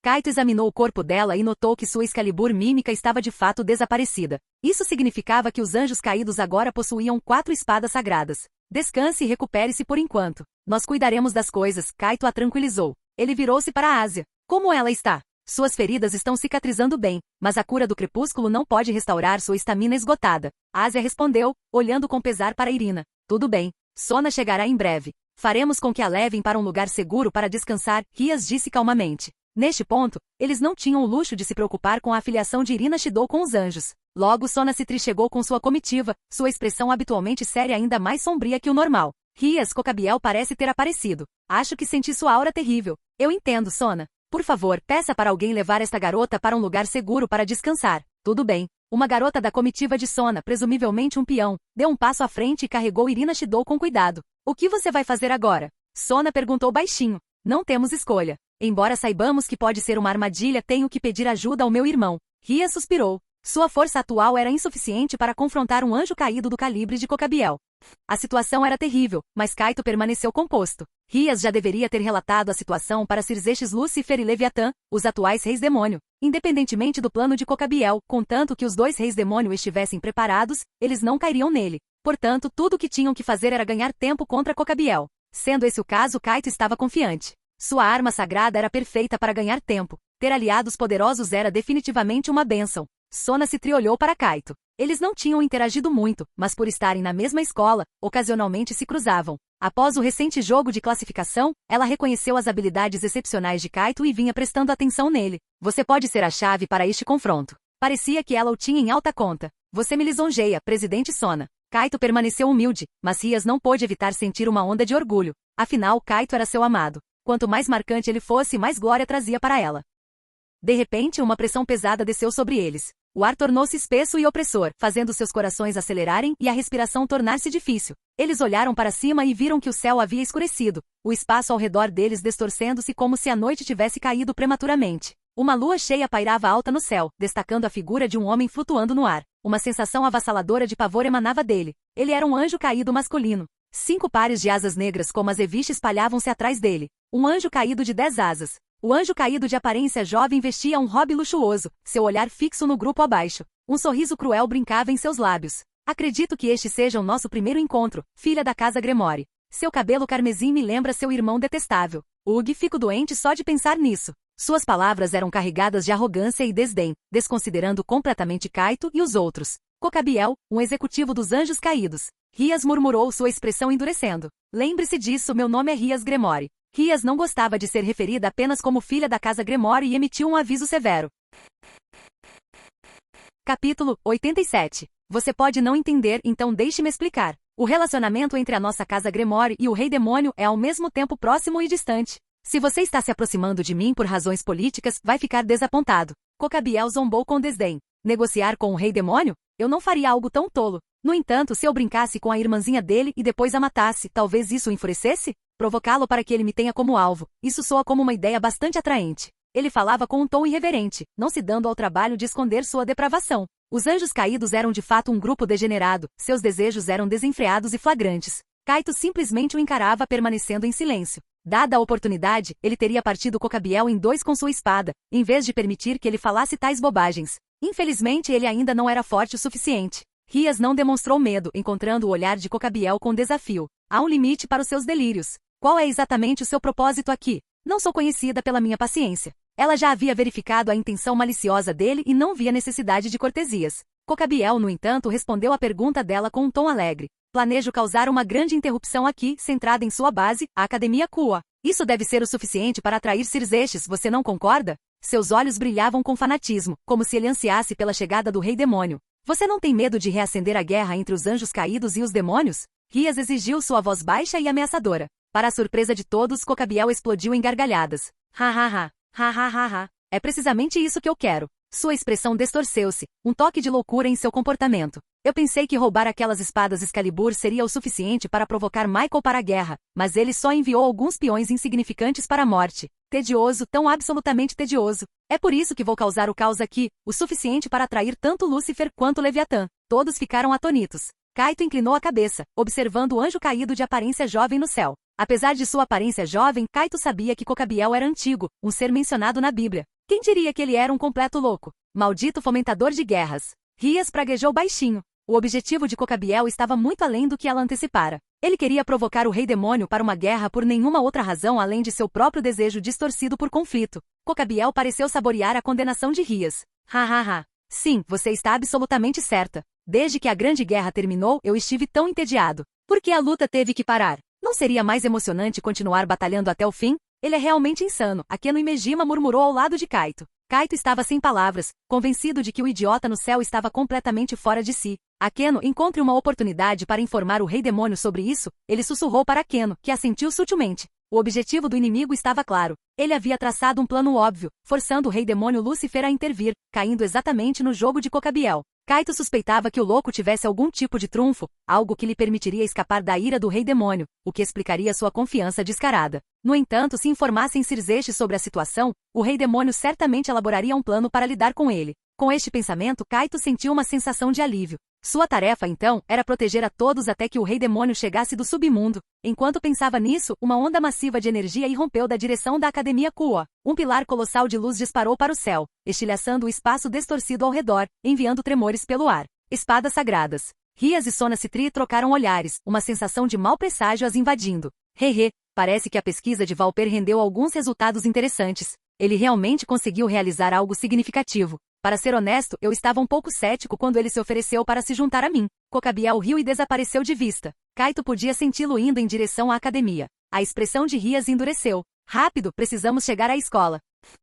Kaito examinou o corpo dela e notou que sua Excalibur mímica estava de fato desaparecida. Isso significava que os anjos caídos agora possuíam 4 espadas sagradas. Descanse e recupere-se por enquanto. Nós cuidaremos das coisas, Kaito a tranquilizou. Ele virou-se para a Ásia. Como ela está? Suas feridas estão cicatrizando bem, mas a cura do crepúsculo não pode restaurar sua estamina esgotada. Ásia respondeu, olhando com pesar para Irina. Tudo bem. Sona chegará em breve. Faremos com que a levem para um lugar seguro para descansar, Rias disse calmamente. Neste ponto, eles não tinham o luxo de se preocupar com a afiliação de Irina Shidou com os anjos. Logo Sona Citri chegou com sua comitiva, sua expressão habitualmente séria ainda mais sombria que o normal. Rias, Cocabiel parece ter aparecido. Acho que senti sua aura terrível. Eu entendo, Sona. Por favor, peça para alguém levar esta garota para um lugar seguro para descansar. Tudo bem. Uma garota da comitiva de Sona, presumivelmente um peão, deu um passo à frente e carregou Irina Shidou com cuidado. O que você vai fazer agora? Sona perguntou baixinho. Não temos escolha. Embora saibamos que pode ser uma armadilha, tenho que pedir ajuda ao meu irmão. Ria suspirou. Sua força atual era insuficiente para confrontar um anjo caído do calibre de Cocabiel. A situação era terrível, mas Kaito permaneceu composto. Rias já deveria ter relatado a situação para Cirzexes Lúcifer e Leviatã, os atuais reis demônio. Independentemente do plano de Cocabiel, contanto que os 2 reis demônio estivessem preparados, eles não cairiam nele. Portanto, tudo o que tinham que fazer era ganhar tempo contra Cocabiel. Sendo esse o caso, Kaito estava confiante. Sua arma sagrada era perfeita para ganhar tempo. Ter aliados poderosos era definitivamente uma bênção. Sona Citri olhou para Kaito. Eles não tinham interagido muito, mas por estarem na mesma escola, ocasionalmente se cruzavam. Após o recente jogo de classificação, ela reconheceu as habilidades excepcionais de Kaito e vinha prestando atenção nele. Você pode ser a chave para este confronto. Parecia que ela o tinha em alta conta. Você me lisonjeia, presidente Sona. Kaito permaneceu humilde, mas Rias não pôde evitar sentir uma onda de orgulho. Afinal, Kaito era seu amado. Quanto mais marcante ele fosse, mais glória trazia para ela. De repente, uma pressão pesada desceu sobre eles. O ar tornou-se espesso e opressor, fazendo seus corações acelerarem e a respiração tornar-se difícil. Eles olharam para cima e viram que o céu havia escurecido, o espaço ao redor deles distorcendo-se como se a noite tivesse caído prematuramente. Uma lua cheia pairava alta no céu, destacando a figura de um homem flutuando no ar. Uma sensação avassaladora de pavor emanava dele. Ele era um anjo caído masculino. 5 pares de asas negras como azeviche espalhavam-se atrás dele. Um anjo caído de 10 asas. O anjo caído de aparência jovem vestia um robe luxuoso, seu olhar fixo no grupo abaixo. Um sorriso cruel brincava em seus lábios. Acredito que este seja o nosso primeiro encontro, filha da casa Gremori. Seu cabelo carmesim me lembra seu irmão detestável. Ugh, fico doente só de pensar nisso. Suas palavras eram carregadas de arrogância e desdém, desconsiderando completamente Kaito e os outros. Cocabiel, um executivo dos anjos caídos. Rias murmurou, sua expressão endurecendo. Lembre-se disso, meu nome é Rias Gremori. Rias não gostava de ser referida apenas como filha da casa Gremori e emitiu um aviso severo. Capítulo 87. Você pode não entender, então deixe-me explicar. O relacionamento entre a nossa casa Gremori e o Rei Demônio é ao mesmo tempo próximo e distante. Se você está se aproximando de mim por razões políticas, vai ficar desapontado. Cocabiel zombou com desdém. Negociar com o Rei Demônio? Eu não faria algo tão tolo. No entanto, se eu brincasse com a irmãzinha dele e depois a matasse, talvez isso o enfurecesse? Provocá-lo para que ele me tenha como alvo. Isso soa como uma ideia bastante atraente. Ele falava com um tom irreverente, não se dando ao trabalho de esconder sua depravação. Os anjos caídos eram de fato um grupo degenerado, seus desejos eram desenfreados e flagrantes. Kaito simplesmente o encarava permanecendo em silêncio. Dada a oportunidade, ele teria partido Cocabiel em 2 com sua espada, em vez de permitir que ele falasse tais bobagens. Infelizmente ele ainda não era forte o suficiente. Rias não demonstrou medo, encontrando o olhar de Cocabiel com desafio. Há um limite para os seus delírios. Qual é exatamente o seu propósito aqui? Não sou conhecida pela minha paciência. Ela já havia verificado a intenção maliciosa dele e não via necessidade de cortesias. Cocabiel, no entanto, respondeu à pergunta dela com um tom alegre. Planejo causar uma grande interrupção aqui, centrada em sua base, a Academia Kua. Isso deve ser o suficiente para atrair Cirzexes, você não concorda? Seus olhos brilhavam com fanatismo, como se ele ansiasse pela chegada do Rei Demônio. Você não tem medo de reacender a guerra entre os anjos caídos e os demônios? Rias exigiu sua voz baixa e ameaçadora. Para a surpresa de todos, Cocabiel explodiu em gargalhadas. Ha ha ha, ha ha ha ha. É precisamente isso que eu quero. Sua expressão distorceu-se, um toque de loucura em seu comportamento. Eu pensei que roubar aquelas espadas Excalibur seria o suficiente para provocar Michael para a guerra, mas ele só enviou alguns peões insignificantes para a morte. Tedioso, tão absolutamente tedioso. É por isso que vou causar o caos aqui, o suficiente para atrair tanto Lúcifer quanto Leviatã. Todos ficaram atônitos. Kaito inclinou a cabeça, observando o anjo caído de aparência jovem no céu. Apesar de sua aparência jovem, Kaito sabia que Cocabiel era antigo, um ser mencionado na Bíblia. Quem diria que ele era um completo louco? Maldito fomentador de guerras. Rias praguejou baixinho. O objetivo de Cocabiel estava muito além do que ela antecipara. Ele queria provocar o Rei Demônio para uma guerra por nenhuma outra razão além de seu próprio desejo distorcido por conflito. Cocabiel pareceu saborear a condenação de Rias. Ha. Sim, você está absolutamente certa. Desde que a Grande Guerra terminou, eu estive tão entediado. Por que a luta teve que parar? Não seria mais emocionante continuar batalhando até o fim? Ele é realmente insano, Akeno Imejima murmurou ao lado de Kaito. Kaito estava sem palavras, convencido de que o idiota no céu estava completamente fora de si. Akeno, encontre uma oportunidade para informar o Rei Demônio sobre isso, ele sussurrou para Akeno, que assentiu sutilmente. O objetivo do inimigo estava claro. Ele havia traçado um plano óbvio, forçando o Rei Demônio Lúcifer a intervir, caindo exatamente no jogo de Cocabiel. Kaito suspeitava que o louco tivesse algum tipo de trunfo, algo que lhe permitiria escapar da ira do Rei Demônio, o que explicaria sua confiança descarada. No entanto, se informassem Cirzeche sobre a situação, o Rei Demônio certamente elaboraria um plano para lidar com ele. Com este pensamento, Kaito sentiu uma sensação de alívio. Sua tarefa, então, era proteger a todos até que o Rei Demônio chegasse do submundo. Enquanto pensava nisso, uma onda massiva de energia irrompeu da direção da Academia Kuo. Um pilar colossal de luz disparou para o céu, estilhaçando o espaço distorcido ao redor, enviando tremores pelo ar. Espadas sagradas. Rias e Sona Citri trocaram olhares, uma sensação de mau presságio as invadindo. Parece que a pesquisa de Valper rendeu alguns resultados interessantes. Ele realmente conseguiu realizar algo significativo. Para ser honesto, eu estava um pouco cético quando ele se ofereceu para se juntar a mim. Cocabiel riu e desapareceu de vista. Kaito podia senti-lo indo em direção à academia. A expressão de Rias endureceu. Rápido, precisamos chegar à escola.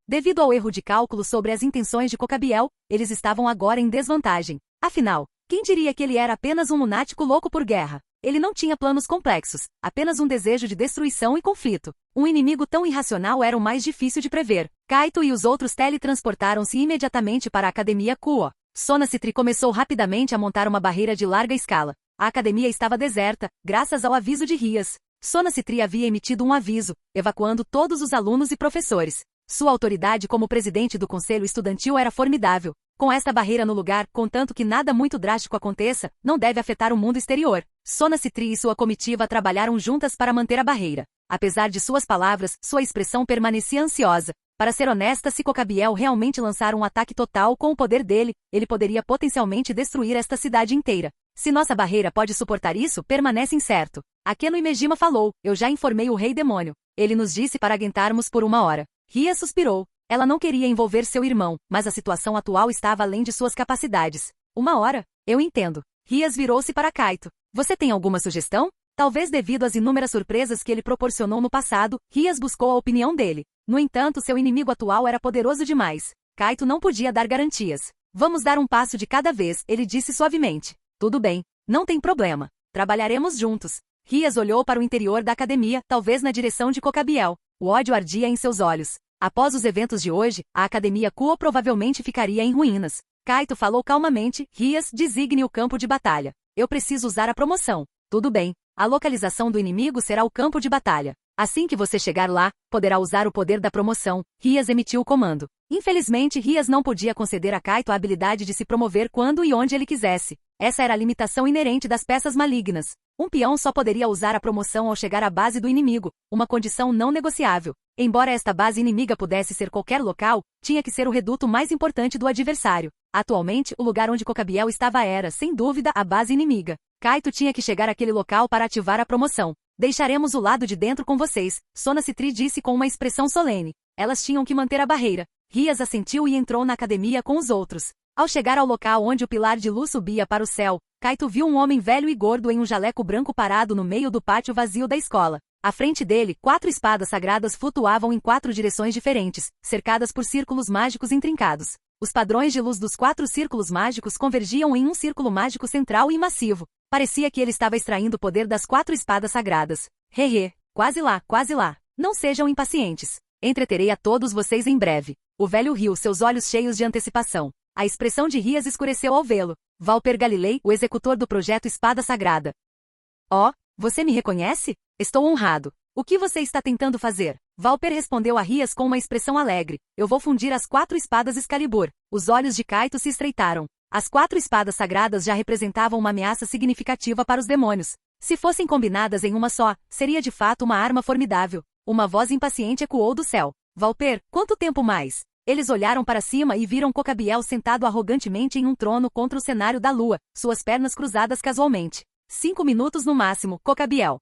Devido ao erro de cálculo sobre as intenções de Cocabiel, eles estavam agora em desvantagem. Afinal, quem diria que ele era apenas um lunático louco por guerra? Ele não tinha planos complexos, apenas um desejo de destruição e conflito. Um inimigo tão irracional era o mais difícil de prever. Kaito e os outros teletransportaram-se imediatamente para a Academia Kuo. Sona Citri começou rapidamente a montar uma barreira de larga escala. A academia estava deserta, graças ao aviso de Rias. Sona Citri havia emitido um aviso, evacuando todos os alunos e professores. Sua autoridade como presidente do conselho estudantil era formidável. Com esta barreira no lugar, contanto que nada muito drástico aconteça, não deve afetar o mundo exterior. Sona Citri e sua comitiva trabalharam juntas para manter a barreira. Apesar de suas palavras, sua expressão permanecia ansiosa. Para ser honesta, se Cocabiel realmente lançar um ataque total com o poder dele, ele poderia potencialmente destruir esta cidade inteira. Se nossa barreira pode suportar isso, permanece incerto. Akeno Imejima falou, eu já informei o Rei Demônio. Ele nos disse para aguentarmos por 1 hora. Ria suspirou. Ela não queria envolver seu irmão, mas a situação atual estava além de suas capacidades. 1 hora? Eu entendo. Rias virou-se para Kaito. Você tem alguma sugestão? Talvez devido às inúmeras surpresas que ele proporcionou no passado, Rias buscou a opinião dele. No entanto, seu inimigo atual era poderoso demais. Kaito não podia dar garantias. Vamos dar um passo de cada vez, ele disse suavemente. Tudo bem. Não tem problema. Trabalharemos juntos. Rias olhou para o interior da academia, talvez na direção de Cocabiel. O ódio ardia em seus olhos. Após os eventos de hoje, a Academia Kuo provavelmente ficaria em ruínas. Kaito falou calmamente, Rias, designe o campo de batalha. Eu preciso usar a promoção. Tudo bem. A localização do inimigo será o campo de batalha. Assim que você chegar lá, poderá usar o poder da promoção. Rias emitiu o comando. Infelizmente, Rias não podia conceder a Kaito a habilidade de se promover quando e onde ele quisesse. Essa era a limitação inerente das peças malignas. Um peão só poderia usar a promoção ao chegar à base do inimigo, uma condição não negociável. Embora esta base inimiga pudesse ser qualquer local, tinha que ser o reduto mais importante do adversário. Atualmente, o lugar onde Cocabiel estava era, sem dúvida, a base inimiga. Kaito tinha que chegar àquele local para ativar a promoção. Deixaremos o lado de dentro com vocês, Sona Citri disse com uma expressão solene. Elas tinham que manter a barreira. Rias assentiu e entrou na academia com os outros. Ao chegar ao local onde o pilar de luz subia para o céu, Kaito viu um homem velho e gordo em um jaleco branco parado no meio do pátio vazio da escola. À frente dele, 4 espadas sagradas flutuavam em 4 direções diferentes, cercadas por círculos mágicos intrincados. Os padrões de luz dos 4 círculos mágicos convergiam em um círculo mágico central e massivo. Parecia que ele estava extraindo o poder das 4 espadas sagradas. Quase lá, quase lá. Não sejam impacientes. Entreterei a todos vocês em breve. O velho riu, seus olhos cheios de antecipação. A expressão de Rias escureceu ao vê-lo. Valper Galilei, o executor do projeto Espada Sagrada. Oh, você me reconhece? Estou honrado. O que você está tentando fazer? Valper respondeu a Rias com uma expressão alegre. Eu vou fundir as 4 espadas Excalibur. Os olhos de Kaito se estreitaram. As 4 espadas sagradas já representavam uma ameaça significativa para os demônios. Se fossem combinadas em uma só, seria de fato uma arma formidável. Uma voz impaciente ecoou do céu. Valper, quanto tempo mais? Eles olharam para cima e viram Cocabiel sentado arrogantemente em um trono contra o cenário da lua, suas pernas cruzadas casualmente. 5 minutos no máximo, Cocabiel.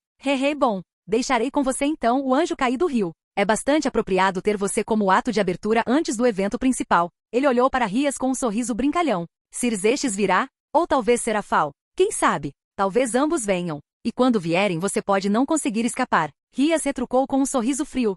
Bom. Deixarei com você então, o anjo caído riu. É bastante apropriado ter você como ato de abertura antes do evento principal. Ele olhou para Rias com um sorriso brincalhão. Circexes virá? Ou talvez Serafal? Quem sabe? Talvez ambos venham. E quando vierem você pode não conseguir escapar. Rias retrucou com um sorriso frio.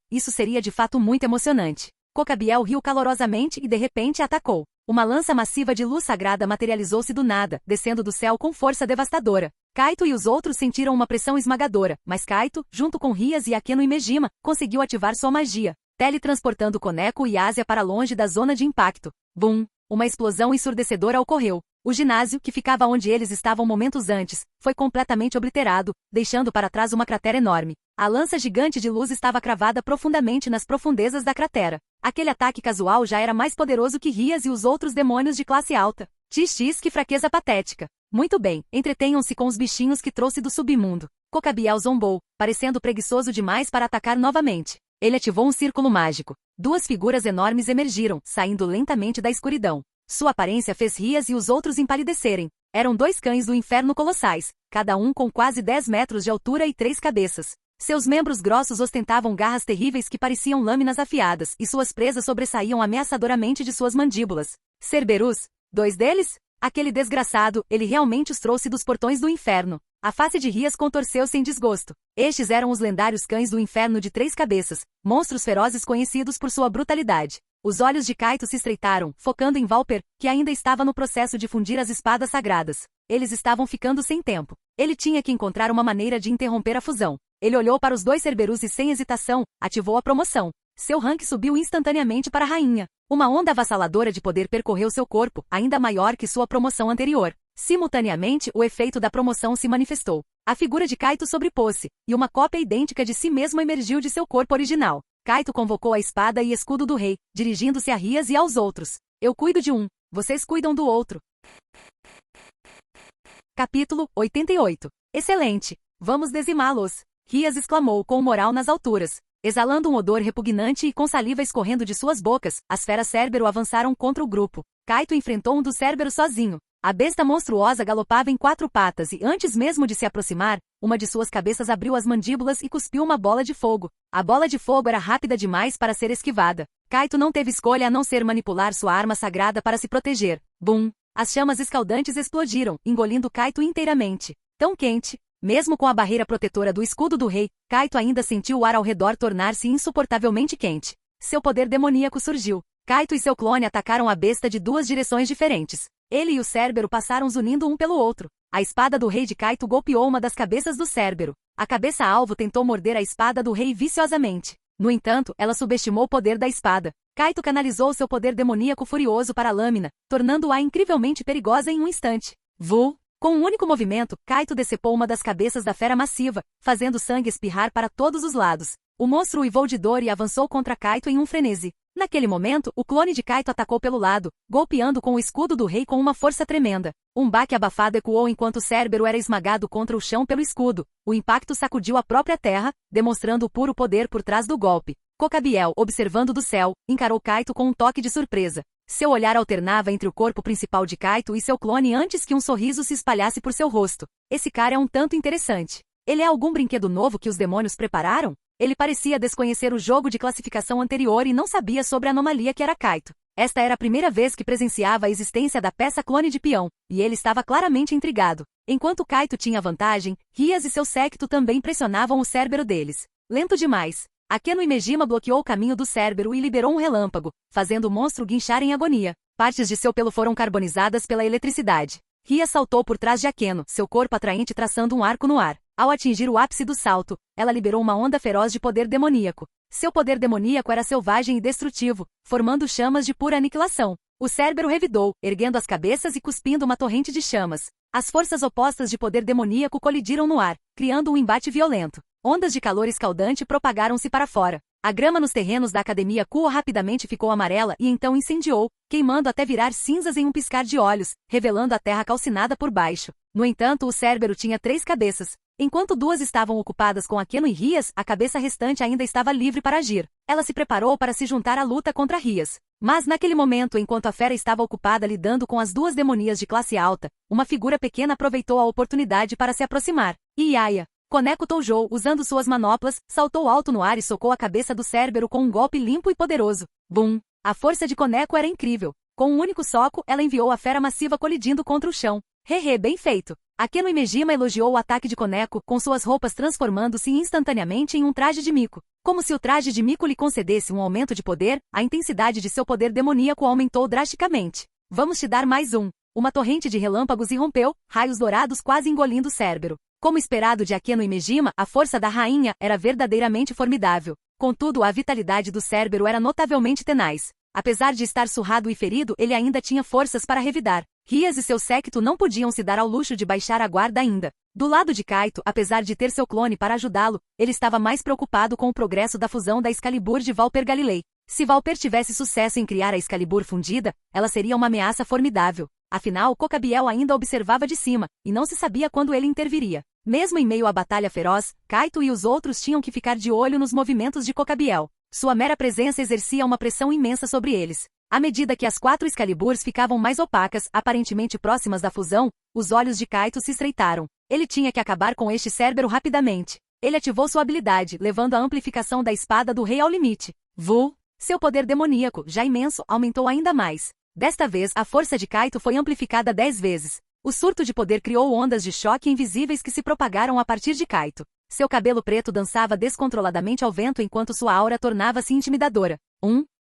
Isso seria de fato muito emocionante. Cocabiel riu calorosamente e de repente atacou. Uma lança massiva de luz sagrada materializou-se do nada, descendo do céu com força devastadora. Kaito e os outros sentiram uma pressão esmagadora, mas Kaito, junto com Rias e Akeno Imejima, conseguiu ativar sua magia, teletransportando Koneko e Ásia para longe da zona de impacto. Bum! Uma explosão ensurdecedora ocorreu. O ginásio, que ficava onde eles estavam momentos antes, foi completamente obliterado, deixando para trás uma cratera enorme. A lança gigante de luz estava cravada profundamente nas profundezas da cratera. Aquele ataque casual já era mais poderoso que Rias e os outros demônios de classe alta. Que fraqueza patética. Muito bem, entretenham-se com os bichinhos que trouxe do submundo. Cocabiel zombou, parecendo preguiçoso demais para atacar novamente. Ele ativou um círculo mágico. 2 figuras enormes emergiram, saindo lentamente da escuridão. Sua aparência fez Rias e os outros empalidecerem. Eram 2 cães do inferno colossais, cada um com quase 10 metros de altura e 3 cabeças. Seus membros grossos ostentavam garras terríveis que pareciam lâminas afiadas, e suas presas sobressaíam ameaçadoramente de suas mandíbulas. Cerberus? 2 deles? Aquele desgraçado, ele realmente os trouxe dos portões do inferno. A face de Rias contorceu-se em desgosto. Estes eram os lendários cães do inferno de 3 cabeças, monstros ferozes conhecidos por sua brutalidade. Os olhos de Kaito se estreitaram, focando em Valper, que ainda estava no processo de fundir as espadas sagradas. Eles estavam ficando sem tempo. Ele tinha que encontrar uma maneira de interromper a fusão. Ele olhou para os 2 Cerberus e sem hesitação, ativou a promoção. Seu rank subiu instantaneamente para a rainha. Uma onda avassaladora de poder percorreu seu corpo, ainda maior que sua promoção anterior. Simultaneamente, o efeito da promoção se manifestou. A figura de Kaito sobrepôs-se, e uma cópia idêntica de si mesmo emergiu de seu corpo original. Kaito convocou a espada e escudo do rei, dirigindo-se a Rias e aos outros. Eu cuido de um, vocês cuidam do outro. Capítulo 88. Excelente! Vamos dizimá-los! Rias exclamou com moral nas alturas. Exalando um odor repugnante e com saliva escorrendo de suas bocas, as feras Cérbero avançaram contra o grupo. Kaito enfrentou um dos Cérberos sozinho. A besta monstruosa galopava em 4 patas e antes mesmo de se aproximar, uma de suas cabeças abriu as mandíbulas e cuspiu uma bola de fogo. A bola de fogo era rápida demais para ser esquivada. Kaito não teve escolha a não ser manipular sua arma sagrada para se proteger. Bum! As chamas escaldantes explodiram, engolindo Kaito inteiramente. Tão quente! Mesmo com a barreira protetora do escudo do rei, Kaito ainda sentiu o ar ao redor tornar-se insuportavelmente quente. Seu poder demoníaco surgiu. Kaito e seu clone atacaram a besta de 2 direções diferentes. Ele e o Cérbero passaram zunindo um pelo outro. A espada do rei de Kaito golpeou uma das cabeças do Cérbero. A cabeça-alvo tentou morder a espada do rei viciosamente. No entanto, ela subestimou o poder da espada. Kaito canalizou seu poder demoníaco furioso para a lâmina, tornando-a incrivelmente perigosa em um instante. Com um único movimento, Kaito decepou uma das cabeças da fera massiva, fazendo sangue espirrar para todos os lados. O monstro uivou de dor e avançou contra Kaito em um frenesi. Naquele momento, o clone de Kaito atacou pelo lado, golpeando com o escudo do rei com uma força tremenda. Um baque abafado ecoou enquanto Cérbero era esmagado contra o chão pelo escudo. O impacto sacudiu a própria terra, demonstrando o puro poder por trás do golpe. Cocabiel, observando do céu, encarou Kaito com um toque de surpresa. Seu olhar alternava entre o corpo principal de Kaito e seu clone antes que um sorriso se espalhasse por seu rosto. Esse cara é um tanto interessante. Ele é algum brinquedo novo que os demônios prepararam? Ele parecia desconhecer o jogo de classificação anterior e não sabia sobre a anomalia que era Kaito. Esta era a primeira vez que presenciava a existência da peça clone de peão, e ele estava claramente intrigado. Enquanto Kaito tinha vantagem, Rias e seu séquito também pressionavam o Cérbero deles. Lento demais. Akeno Imejima bloqueou o caminho do Cérbero e liberou um relâmpago, fazendo o monstro guinchar em agonia. Partes de seu pelo foram carbonizadas pela eletricidade. Rias saltou por trás de Akeno, seu corpo atraente traçando um arco no ar. Ao atingir o ápice do salto, ela liberou uma onda feroz de poder demoníaco. Seu poder demoníaco era selvagem e destrutivo, formando chamas de pura aniquilação. O Cérbero revidou, erguendo as cabeças e cuspindo uma torrente de chamas. As forças opostas de poder demoníaco colidiram no ar, criando um embate violento. Ondas de calor escaldante propagaram-se para fora. A grama nos terrenos da Academia Kuo rapidamente ficou amarela e então incendiou, queimando até virar cinzas em um piscar de olhos, revelando a terra calcinada por baixo. No entanto, o Cérbero tinha 3 cabeças. Enquanto 2 estavam ocupadas com Akeno e Rias, a cabeça restante ainda estava livre para agir. Ela se preparou para se juntar à luta contra Rias. Mas naquele momento, enquanto a fera estava ocupada lidando com as 2 demonias de classe alta, uma figura pequena aproveitou a oportunidade para se aproximar. Yaya. Koneko Toujou, usando suas manoplas, saltou alto no ar e socou a cabeça do Cérbero com um golpe limpo e poderoso. Bum! A força de Koneko era incrível. Com um único soco, ela enviou a fera massiva colidindo contra o chão. Hehe, bem feito! Akeno Imejima elogiou o ataque de Koneko, com suas roupas transformando-se instantaneamente em um traje de mico. Como se o traje de mico lhe concedesse um aumento de poder, a intensidade de seu poder demoníaco aumentou drasticamente. Vamos te dar mais um. Uma torrente de relâmpagos irrompeu, raios dourados quase engolindo o Cérbero. Como esperado de Akeno Imejima, a força da rainha era verdadeiramente formidável. Contudo, a vitalidade do Cérbero era notavelmente tenaz. Apesar de estar surrado e ferido, ele ainda tinha forças para revidar. Rias e seu séquito não podiam se dar ao luxo de baixar a guarda ainda. Do lado de Kaito, apesar de ter seu clone para ajudá-lo, ele estava mais preocupado com o progresso da fusão da Excalibur de Valper Galilei. Se Valper tivesse sucesso em criar a Excalibur fundida, ela seria uma ameaça formidável. Afinal, Cocabiel ainda observava de cima, e não se sabia quando ele interviria. Mesmo em meio à batalha feroz, Kaito e os outros tinham que ficar de olho nos movimentos de Cocabiel. Sua mera presença exercia uma pressão imensa sobre eles. À medida que as 4 Excaliburs ficavam mais opacas, aparentemente próximas da fusão, os olhos de Kaito se estreitaram. Ele tinha que acabar com este Cérbero rapidamente. Ele ativou sua habilidade, levando a amplificação da espada do rei ao limite. Vu! Seu poder demoníaco, já imenso, aumentou ainda mais. Desta vez, a força de Kaito foi amplificada 10 vezes. O surto de poder criou ondas de choque invisíveis que se propagaram a partir de Kaito. Seu cabelo preto dançava descontroladamente ao vento enquanto sua aura tornava-se intimidadora.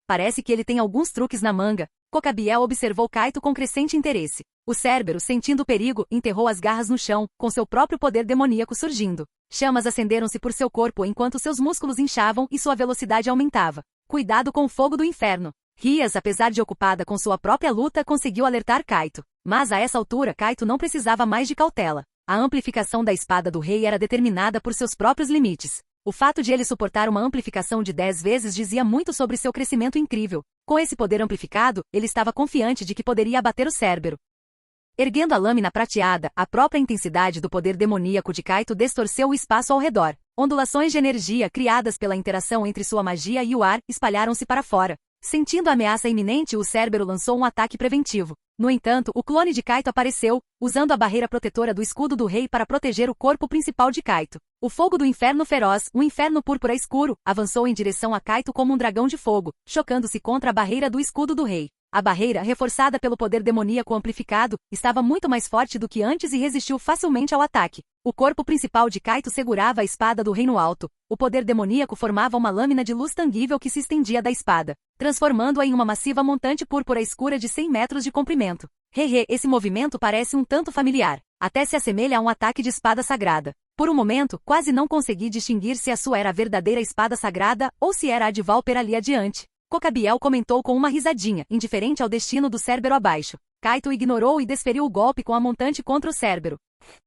Parece que ele tem alguns truques na manga. Cocabiel observou Kaito com crescente interesse. O Cérbero, sentindo o perigo, enterrou as garras no chão, com seu próprio poder demoníaco surgindo. Chamas acenderam-se por seu corpo enquanto seus músculos inchavam e sua velocidade aumentava. Cuidado com o fogo do inferno. Rias, apesar de ocupada com sua própria luta, conseguiu alertar Kaito. Mas a essa altura, Kaito não precisava mais de cautela. A amplificação da espada do rei era determinada por seus próprios limites. O fato de ele suportar uma amplificação de 10 vezes dizia muito sobre seu crescimento incrível. Com esse poder amplificado, ele estava confiante de que poderia abater o Cérbero. Erguendo a lâmina prateada, a própria intensidade do poder demoníaco de Kaito distorceu o espaço ao redor. Ondulações de energia criadas pela interação entre sua magia e o ar espalharam-se para fora. Sentindo a ameaça iminente, o Cérbero lançou um ataque preventivo. No entanto, o clone de Kaito apareceu, usando a barreira protetora do escudo do rei para proteger o corpo principal de Kaito. O fogo do inferno feroz, um inferno púrpura escuro, avançou em direção a Kaito como um dragão de fogo, chocando-se contra a barreira do escudo do rei. A barreira, reforçada pelo poder demoníaco amplificado, estava muito mais forte do que antes e resistiu facilmente ao ataque. O corpo principal de Kaito segurava a espada do rei no alto. O poder demoníaco formava uma lâmina de luz tangível que se estendia da espada, transformando-a em uma massiva montante púrpura escura de 100 metros de comprimento. Esse movimento parece um tanto familiar. Até se assemelha a um ataque de espada sagrada. Por um momento, quase não consegui distinguir se a sua era a verdadeira espada sagrada ou se era a de Valper ali adiante. Cocabiel comentou com uma risadinha, indiferente ao destino do Cérbero abaixo. Kaito ignorou e desferiu o golpe com a montante contra o Cérbero.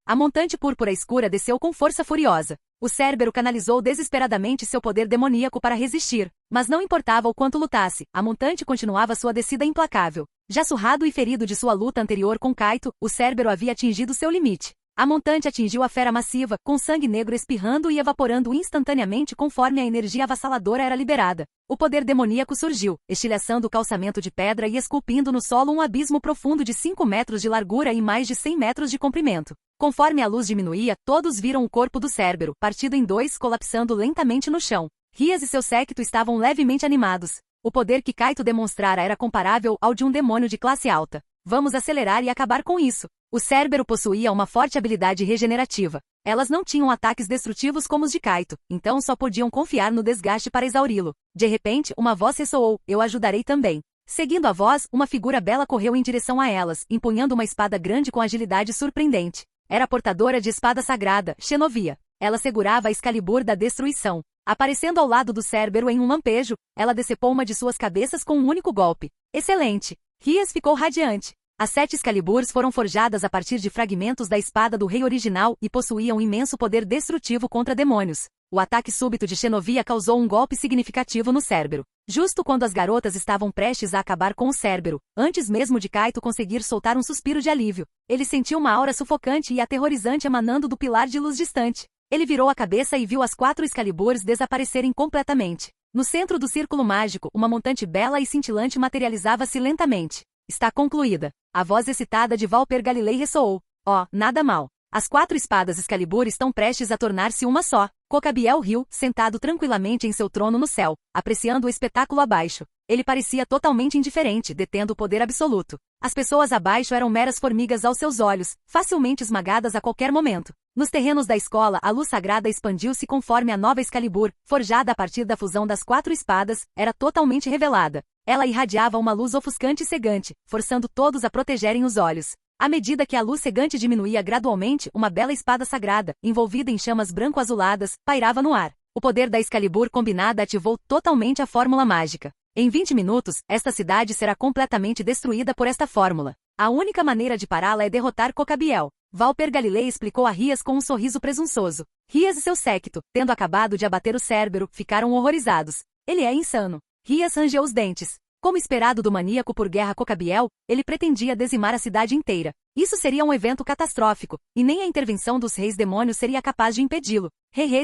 A montante púrpura escura desceu com força furiosa. O Cérbero canalizou desesperadamente seu poder demoníaco para resistir, mas não importava o quanto lutasse, a montante continuava sua descida implacável. Já surrado e ferido de sua luta anterior com Kaito, o Cérbero havia atingido seu limite. A montante atingiu a fera massiva, com sangue negro espirrando e evaporando instantaneamente conforme a energia avassaladora era liberada. O poder demoníaco surgiu, estilhaçando o calçamento de pedra e esculpindo no solo um abismo profundo de 5 metros de largura e mais de 100 metros de comprimento. Conforme a luz diminuía, todos viram o corpo do Cérbero, partido em 2, colapsando lentamente no chão. Rias e seu séquito estavam levemente animados. O poder que Kaito demonstrara era comparável ao de um demônio de classe alta. Vamos acelerar e acabar com isso. O Cérbero possuía uma forte habilidade regenerativa. Elas não tinham ataques destrutivos como os de Kaito, então só podiam confiar no desgaste para exauri-lo. De repente, uma voz ressoou: eu ajudarei também. Seguindo a voz, uma figura bela correu em direção a elas, empunhando uma espada grande com agilidade surpreendente. Era a portadora de espada sagrada, Xenovia. Ela segurava a Excalibur da destruição. Aparecendo ao lado do Cérbero em um lampejo, ela decepou uma de suas cabeças com um único golpe. Excelente! Rhias ficou radiante. As 7 Excaliburs foram forjadas a partir de fragmentos da espada do rei original e possuíam imenso poder destrutivo contra demônios. O ataque súbito de Xenovia causou um golpe significativo no Cérbero. Justo quando as garotas estavam prestes a acabar com o Cérbero, antes mesmo de Kaito conseguir soltar um suspiro de alívio, ele sentiu uma aura sufocante e aterrorizante emanando do pilar de luz distante. Ele virou a cabeça e viu as 4 Excaliburs desaparecerem completamente. No centro do círculo mágico, uma montante bela e cintilante materializava-se lentamente. Está concluída. A voz excitada de Valper Galilei ressoou. Oh, nada mal. As 4 espadas Excalibur estão prestes a tornar-se uma só. Cocabiel riu, sentado tranquilamente em seu trono no céu, apreciando o espetáculo abaixo. Ele parecia totalmente indiferente, detendo o poder absoluto. As pessoas abaixo eram meras formigas aos seus olhos, facilmente esmagadas a qualquer momento. Nos terrenos da escola, a luz sagrada expandiu-se conforme a nova Excalibur, forjada a partir da fusão das 4 espadas, era totalmente revelada. Ela irradiava uma luz ofuscante e cegante, forçando todos a protegerem os olhos. À medida que a luz cegante diminuía gradualmente, uma bela espada sagrada, envolvida em chamas branco-azuladas, pairava no ar. O poder da Excalibur combinada ativou totalmente a fórmula mágica. Em 20 minutos, esta cidade será completamente destruída por esta fórmula. A única maneira de pará-la é derrotar Cocabiel. Valper Galilei explicou a Rhias com um sorriso presunçoso. Rhias e seu séquito, tendo acabado de abater o Cérbero, ficaram horrorizados. Ele é insano. Rhias rangeu os dentes. Como esperado do maníaco por guerra Cocabiel, ele pretendia dizimar a cidade inteira. Isso seria um evento catastrófico, e nem a intervenção dos reis demônios seria capaz de impedi-lo.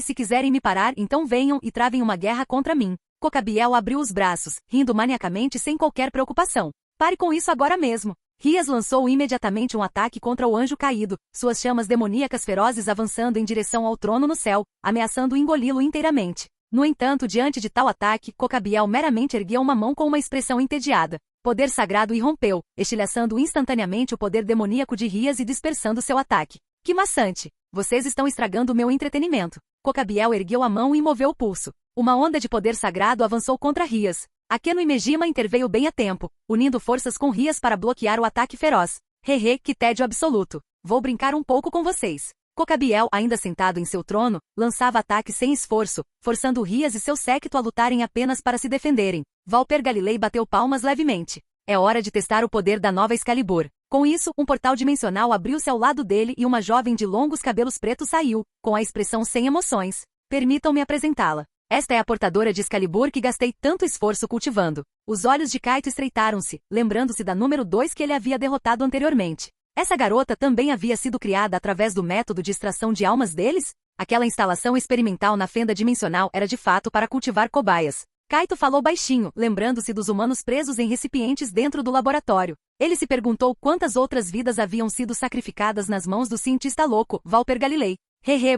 Se quiserem me parar, então venham e travem uma guerra contra mim. Cocabiel abriu os braços, rindo maniacamente sem qualquer preocupação. Pare com isso agora mesmo. Rhias lançou imediatamente um ataque contra o anjo caído, suas chamas demoníacas ferozes avançando em direção ao trono no céu, ameaçando engoli-lo inteiramente. No entanto, diante de tal ataque, Cocabiel meramente ergueu uma mão com uma expressão entediada. Poder sagrado irrompeu, estilhaçando instantaneamente o poder demoníaco de Rhias e dispersando seu ataque. Que maçante! Vocês estão estragando meu entretenimento. Cocabiel ergueu a mão e moveu o pulso. Uma onda de poder sagrado avançou contra Rhias. Akeno e Mejima interveio bem a tempo, unindo forças com Rhias para bloquear o ataque feroz. Que tédio absoluto. Vou brincar um pouco com vocês. Cocabiel, ainda sentado em seu trono, lançava ataques sem esforço, forçando Rhias e seu séquito a lutarem apenas para se defenderem. Valper Galilei bateu palmas levemente. É hora de testar o poder da nova Excalibur. Com isso, um portal dimensional abriu-se ao lado dele e uma jovem de longos cabelos pretos saiu, com a expressão sem emoções. Permitam-me apresentá-la. Esta é a portadora de Excalibur que gastei tanto esforço cultivando. Os olhos de Kaito estreitaram-se, lembrando-se da número 2 que ele havia derrotado anteriormente. Essa garota também havia sido criada através do método de extração de almas deles? Aquela instalação experimental na fenda dimensional era de fato para cultivar cobaias. Kaito falou baixinho, lembrando-se dos humanos presos em recipientes dentro do laboratório. Ele se perguntou quantas outras vidas haviam sido sacrificadas nas mãos do cientista louco, Valper Galilei.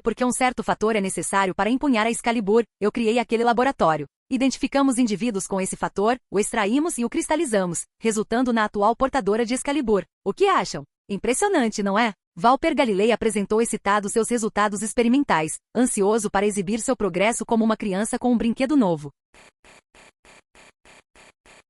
Porque um certo fator é necessário para empunhar a Excalibur, eu criei aquele laboratório. Identificamos indivíduos com esse fator, o extraímos e o cristalizamos, resultando na atual portadora de Excalibur. O que acham? Impressionante, não é? Valper Galilei apresentou excitado seus resultados experimentais, ansioso para exibir seu progresso como uma criança com um brinquedo novo.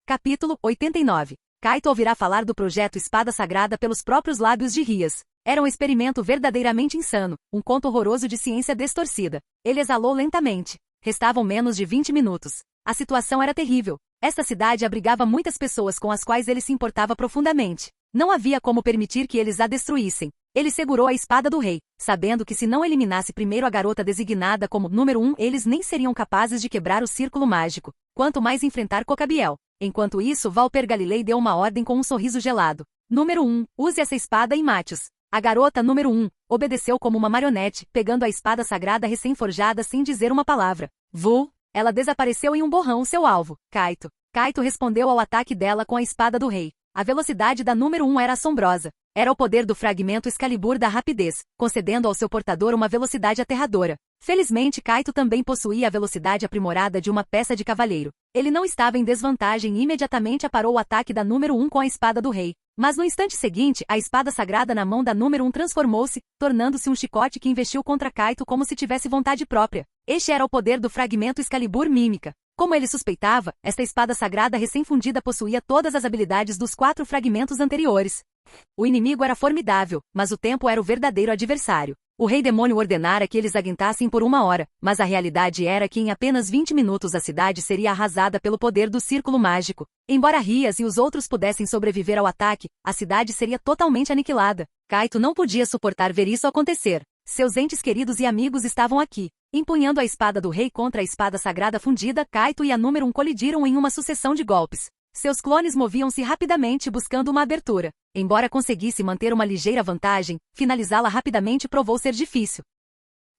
Capítulo 89. Kaito ouvirá falar do projeto Espada Sagrada pelos próprios lábios de Rhias. Era um experimento verdadeiramente insano, um conto horroroso de ciência distorcida. Ele exalou lentamente. Restavam menos de 20 minutos. A situação era terrível. Esta cidade abrigava muitas pessoas com as quais ele se importava profundamente. Não havia como permitir que eles a destruíssem. Ele segurou a espada do rei, sabendo que se não eliminasse primeiro a garota designada como número 1, eles nem seriam capazes de quebrar o círculo mágico, quanto mais enfrentar Cocabiel. Enquanto isso, Valper Galilei deu uma ordem com um sorriso gelado. Número 1, use essa espada e mate-os. A garota número 1 obedeceu como uma marionete, pegando a espada sagrada recém-forjada sem dizer uma palavra. Ela desapareceu em um borrão seu alvo, Kaito. Kaito respondeu ao ataque dela com a espada do rei. A velocidade da número 1 era assombrosa. Era o poder do fragmento Excalibur da rapidez, concedendo ao seu portador uma velocidade aterradora. Felizmente, Kaito também possuía a velocidade aprimorada de uma peça de cavalheiro. Ele não estava em desvantagem e imediatamente aparou o ataque da número 1 com a espada do rei. Mas no instante seguinte, a espada sagrada na mão da número 1 transformou-se, tornando-se um chicote que investiu contra Kaito como se tivesse vontade própria. Este era o poder do fragmento Excalibur mímica. Como ele suspeitava, esta espada sagrada recém-fundida possuía todas as habilidades dos 4 fragmentos anteriores. O inimigo era formidável, mas o tempo era o verdadeiro adversário. O rei demônio ordenara que eles aguentassem por 1 hora, mas a realidade era que em apenas 20 minutos a cidade seria arrasada pelo poder do círculo mágico. Embora Rias e os outros pudessem sobreviver ao ataque, a cidade seria totalmente aniquilada. Kaito não podia suportar ver isso acontecer. Seus entes queridos e amigos estavam aqui. Empunhando a espada do rei contra a espada sagrada fundida, Kaito e a número 1 colidiram em uma sucessão de golpes. Seus clones moviam-se rapidamente buscando uma abertura. Embora conseguisse manter uma ligeira vantagem, finalizá-la rapidamente provou ser difícil.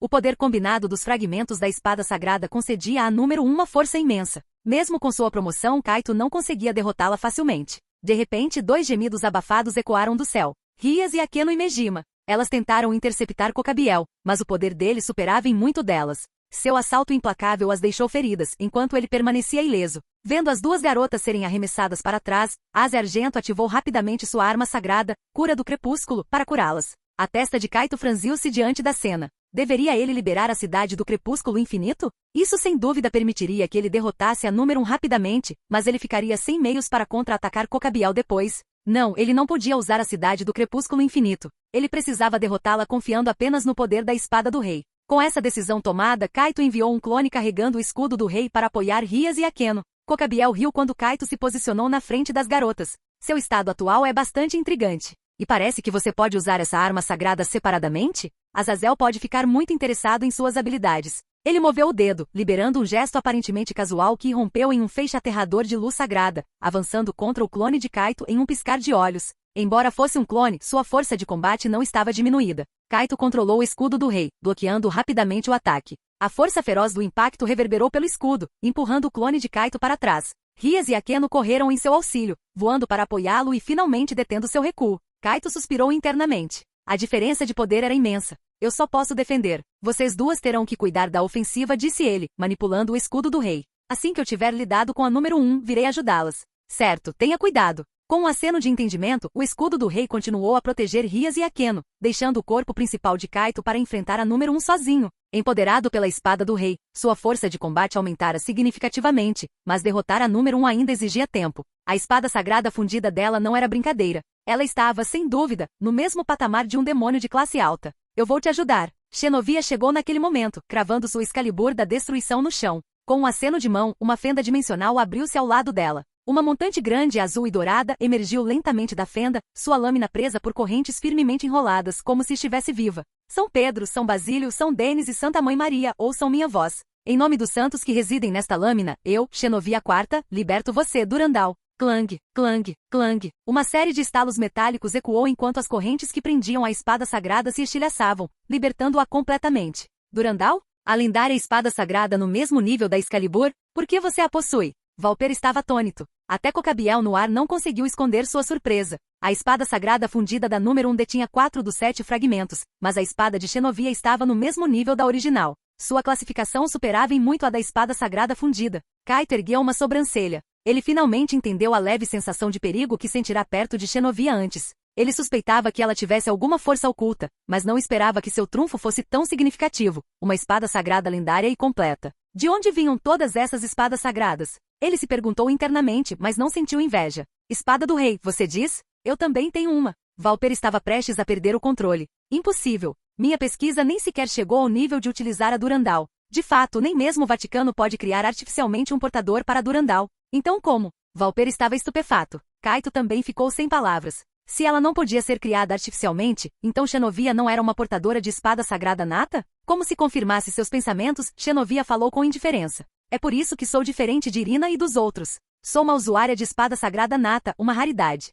O poder combinado dos fragmentos da espada sagrada concedia à número 1 uma força imensa. Mesmo com sua promoção, Kaito não conseguia derrotá-la facilmente. De repente, 2 gemidos abafados ecoaram do céu. Rias e Akeno e Mejima. Elas tentaram interceptar Cocabiel, mas o poder dele superava em muito delas. Seu assalto implacável as deixou feridas, enquanto ele permanecia ileso. Vendo as 2 garotas serem arremessadas para trás, Aze Argento ativou rapidamente sua arma sagrada, Cura do Crepúsculo, para curá-las. A testa de Kaito franziu-se diante da cena. Deveria ele liberar a cidade do Crepúsculo Infinito? Isso sem dúvida permitiria que ele derrotasse a número 1 rapidamente, mas ele ficaria sem meios para contra-atacar Cocabiel depois. Não, ele não podia usar a cidade do Crepúsculo Infinito. Ele precisava derrotá-la confiando apenas no poder da espada do rei. Com essa decisão tomada, Kaito enviou um clone carregando o escudo do rei para apoiar Rias e Akeno. Cocabiel riu quando Kaito se posicionou na frente das garotas. Seu estado atual é bastante intrigante. E parece que você pode usar essa arma sagrada separadamente? Azazel pode ficar muito interessado em suas habilidades. Ele moveu o dedo, liberando um gesto aparentemente casual que irrompeu em um feixe aterrador de luz sagrada, avançando contra o clone de Kaito em um piscar de olhos. Embora fosse um clone, sua força de combate não estava diminuída. Kaito controlou o escudo do rei, bloqueando rapidamente o ataque. A força feroz do impacto reverberou pelo escudo, empurrando o clone de Kaito para trás. Rias e Akeno correram em seu auxílio, voando para apoiá-lo e finalmente detendo seu recuo. Kaito suspirou internamente. A diferença de poder era imensa. Eu só posso defender. Vocês 2 terão que cuidar da ofensiva, disse ele, manipulando o escudo do rei. Assim que eu tiver lidado com a número 1, virei ajudá-las. Certo, tenha cuidado. Com um aceno de entendimento, o escudo do rei continuou a proteger Rias e Akeno, deixando o corpo principal de Kaito para enfrentar a número 1 sozinho. Empoderado pela espada do rei, sua força de combate aumentara significativamente, mas derrotar a número 1 ainda exigia tempo. A espada sagrada fundida dela não era brincadeira. Ela estava, sem dúvida, no mesmo patamar de um demônio de classe alta. Eu vou te ajudar. Xenovia chegou naquele momento, cravando sua Excalibur da destruição no chão. Com um aceno de mão, uma fenda dimensional abriu-se ao lado dela. Uma montante grande, azul e dourada, emergiu lentamente da fenda, sua lâmina presa por correntes firmemente enroladas, como se estivesse viva. São Pedro, São Basílio, São Denis e Santa Mãe Maria, ouçam minha voz. Em nome dos santos que residem nesta lâmina, eu, Xenovia IV, liberto você, Durandal. Clang, clang, clang. Uma série de estalos metálicos ecoou enquanto as correntes que prendiam a espada sagrada se estilhaçavam, libertando-a completamente. Durandal? A lendária espada sagrada no mesmo nível da Excalibur? Por que você a possui? Valper estava atônito. Até Cocabiel no ar não conseguiu esconder sua surpresa. A espada sagrada fundida da número 1 detinha 4 dos 7 fragmentos, mas a espada de Xenovia estava no mesmo nível da original. Sua classificação superava em muito a da espada sagrada fundida. Kaito ergueu uma sobrancelha. Ele finalmente entendeu a leve sensação de perigo que sentirá perto de Xenovia antes. Ele suspeitava que ela tivesse alguma força oculta, mas não esperava que seu trunfo fosse tão significativo, uma espada sagrada lendária e completa. De onde vinham todas essas espadas sagradas? Ele se perguntou internamente, mas não sentiu inveja. Espada do rei, você diz? Eu também tenho uma. Valper estava prestes a perder o controle. Impossível. Minha pesquisa nem sequer chegou ao nível de utilizar a Durandal. De fato, nem mesmo o Vaticano pode criar artificialmente um portador para a Durandal. Então como? Valper estava estupefato. Kaito também ficou sem palavras. Se ela não podia ser criada artificialmente, então Xenovia não era uma portadora de espada sagrada nata? Como se confirmasse seus pensamentos, Xenovia falou com indiferença. É por isso que sou diferente de Irina e dos outros. Sou uma usuária de espada sagrada nata, uma raridade.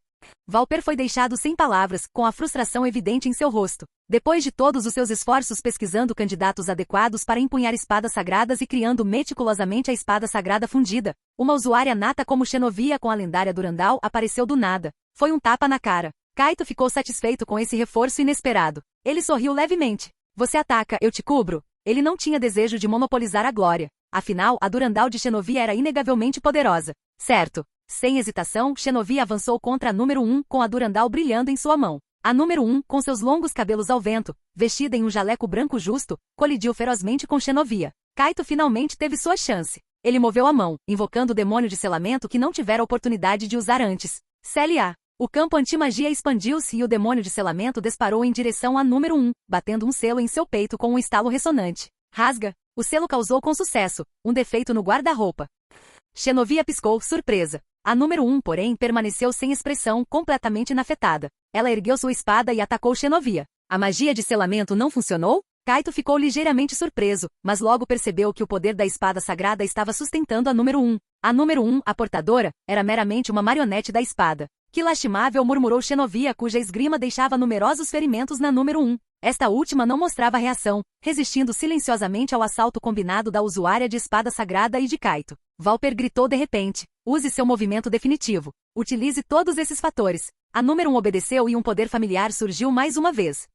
Valper foi deixado sem palavras, com a frustração evidente em seu rosto. Depois de todos os seus esforços pesquisando candidatos adequados para empunhar espadas sagradas e criando meticulosamente a espada sagrada fundida, uma usuária nata como Xenovia com a lendária Durandal apareceu do nada. Foi um tapa na cara. Kaito ficou satisfeito com esse reforço inesperado. Ele sorriu levemente. Você ataca, eu te cubro. Ele não tinha desejo de monopolizar a glória. Afinal, a Durandal de Xenovia era inegavelmente poderosa. Certo. Sem hesitação, Xenovia avançou contra a número 1 com a Durandal brilhando em sua mão. A número 1, com seus longos cabelos ao vento, vestida em um jaleco branco justo, colidiu ferozmente com Xenovia. Kaito finalmente teve sua chance. Ele moveu a mão, invocando o demônio de selamento que não tivera oportunidade de usar antes. CLA. O campo anti-magia expandiu-se e o demônio de selamento disparou em direção a número 1, batendo um selo em seu peito com um estalo ressonante. Rasga. O selo causou com sucesso um defeito no guarda-roupa. Xenovia piscou, surpresa. A número 1, porém, permaneceu sem expressão, completamente inafetada. Ela ergueu sua espada e atacou Xenovia. A magia de selamento não funcionou? Kaito ficou ligeiramente surpreso, mas logo percebeu que o poder da espada sagrada estava sustentando a número 1. A número 1, a portadora, era meramente uma marionete da espada. Que lastimável, murmurou Xenovia, cuja esgrima deixava numerosos ferimentos na número 1. Esta última não mostrava reação, resistindo silenciosamente ao assalto combinado da usuária de espada sagrada e de Kaito. Valper gritou de repente. Use seu movimento definitivo. Utilize todos esses fatores. A número 1 obedeceu e um poder familiar surgiu mais uma vez.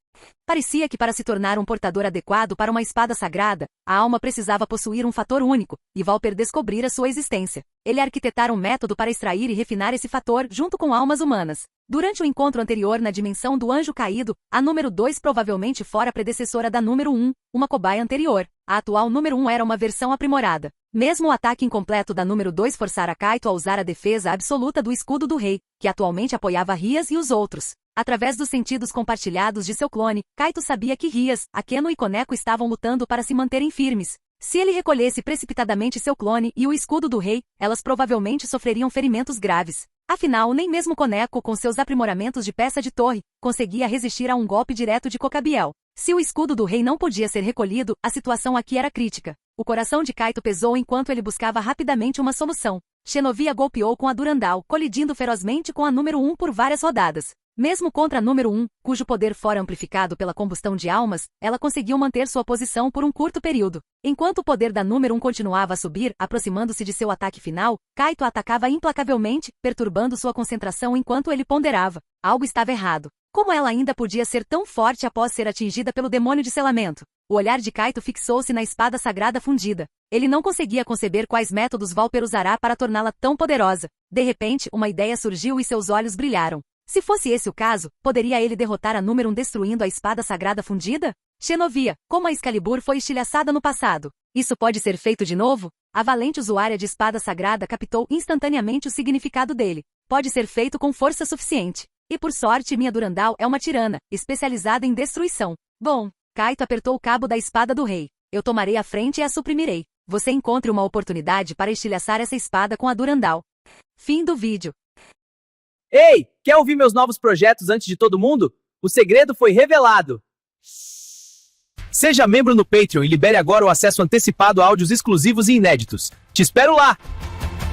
Parecia que para se tornar um portador adequado para uma espada sagrada, a alma precisava possuir um fator único, e Valper descobrira sua existência. Ele arquitetara um método para extrair e refinar esse fator junto com almas humanas. Durante o encontro anterior na dimensão do anjo caído, a número 2 provavelmente fora predecessora da número 1, uma cobaia anterior. A atual número 1 era uma versão aprimorada. Mesmo o ataque incompleto da número 2 forçara Kaito a usar a defesa absoluta do escudo do rei, que atualmente apoiava Rias e os outros. Através dos sentidos compartilhados de seu clone, Kaito sabia que Rias, Akeno e Koneko estavam lutando para se manterem firmes. Se ele recolhesse precipitadamente seu clone e o escudo do rei, elas provavelmente sofreriam ferimentos graves. Afinal, nem mesmo Koneko, com seus aprimoramentos de peça de torre, conseguia resistir a um golpe direto de Kokabiel. Se o escudo do rei não podia ser recolhido, a situação aqui era crítica. O coração de Kaito pesou enquanto ele buscava rapidamente uma solução. Xenovia golpeou com a Durandal, colidindo ferozmente com a número 1 por várias rodadas. Mesmo contra a número 1, cujo poder fora amplificado pela combustão de almas, ela conseguiu manter sua posição por um curto período. Enquanto o poder da número 1 continuava a subir, aproximando-se de seu ataque final, Kaito a atacava implacavelmente, perturbando sua concentração enquanto ele ponderava. Algo estava errado. Como ela ainda podia ser tão forte após ser atingida pelo demônio de selamento? O olhar de Kaito fixou-se na espada sagrada fundida. Ele não conseguia conceber quais métodos Valper usará para torná-la tão poderosa. De repente, uma ideia surgiu e seus olhos brilharam. Se fosse esse o caso, poderia ele derrotar a número 1 destruindo a espada sagrada fundida? Xenovia, como a Excalibur foi estilhaçada no passado. Isso pode ser feito de novo? A valente usuária de espada sagrada captou instantaneamente o significado dele. Pode ser feito com força suficiente. E por sorte minha Durandal é uma tirana, especializada em destruição. Bom, Kaito apertou o cabo da espada do rei. Eu tomarei a frente e a suprimirei. Você encontre uma oportunidade para estilhaçar essa espada com a Durandal. Fim do vídeo. Ei, quer ouvir meus novos projetos antes de todo mundo? O segredo foi revelado. Seja membro no Patreon e libere agora o acesso antecipado a áudios exclusivos e inéditos. Te espero lá!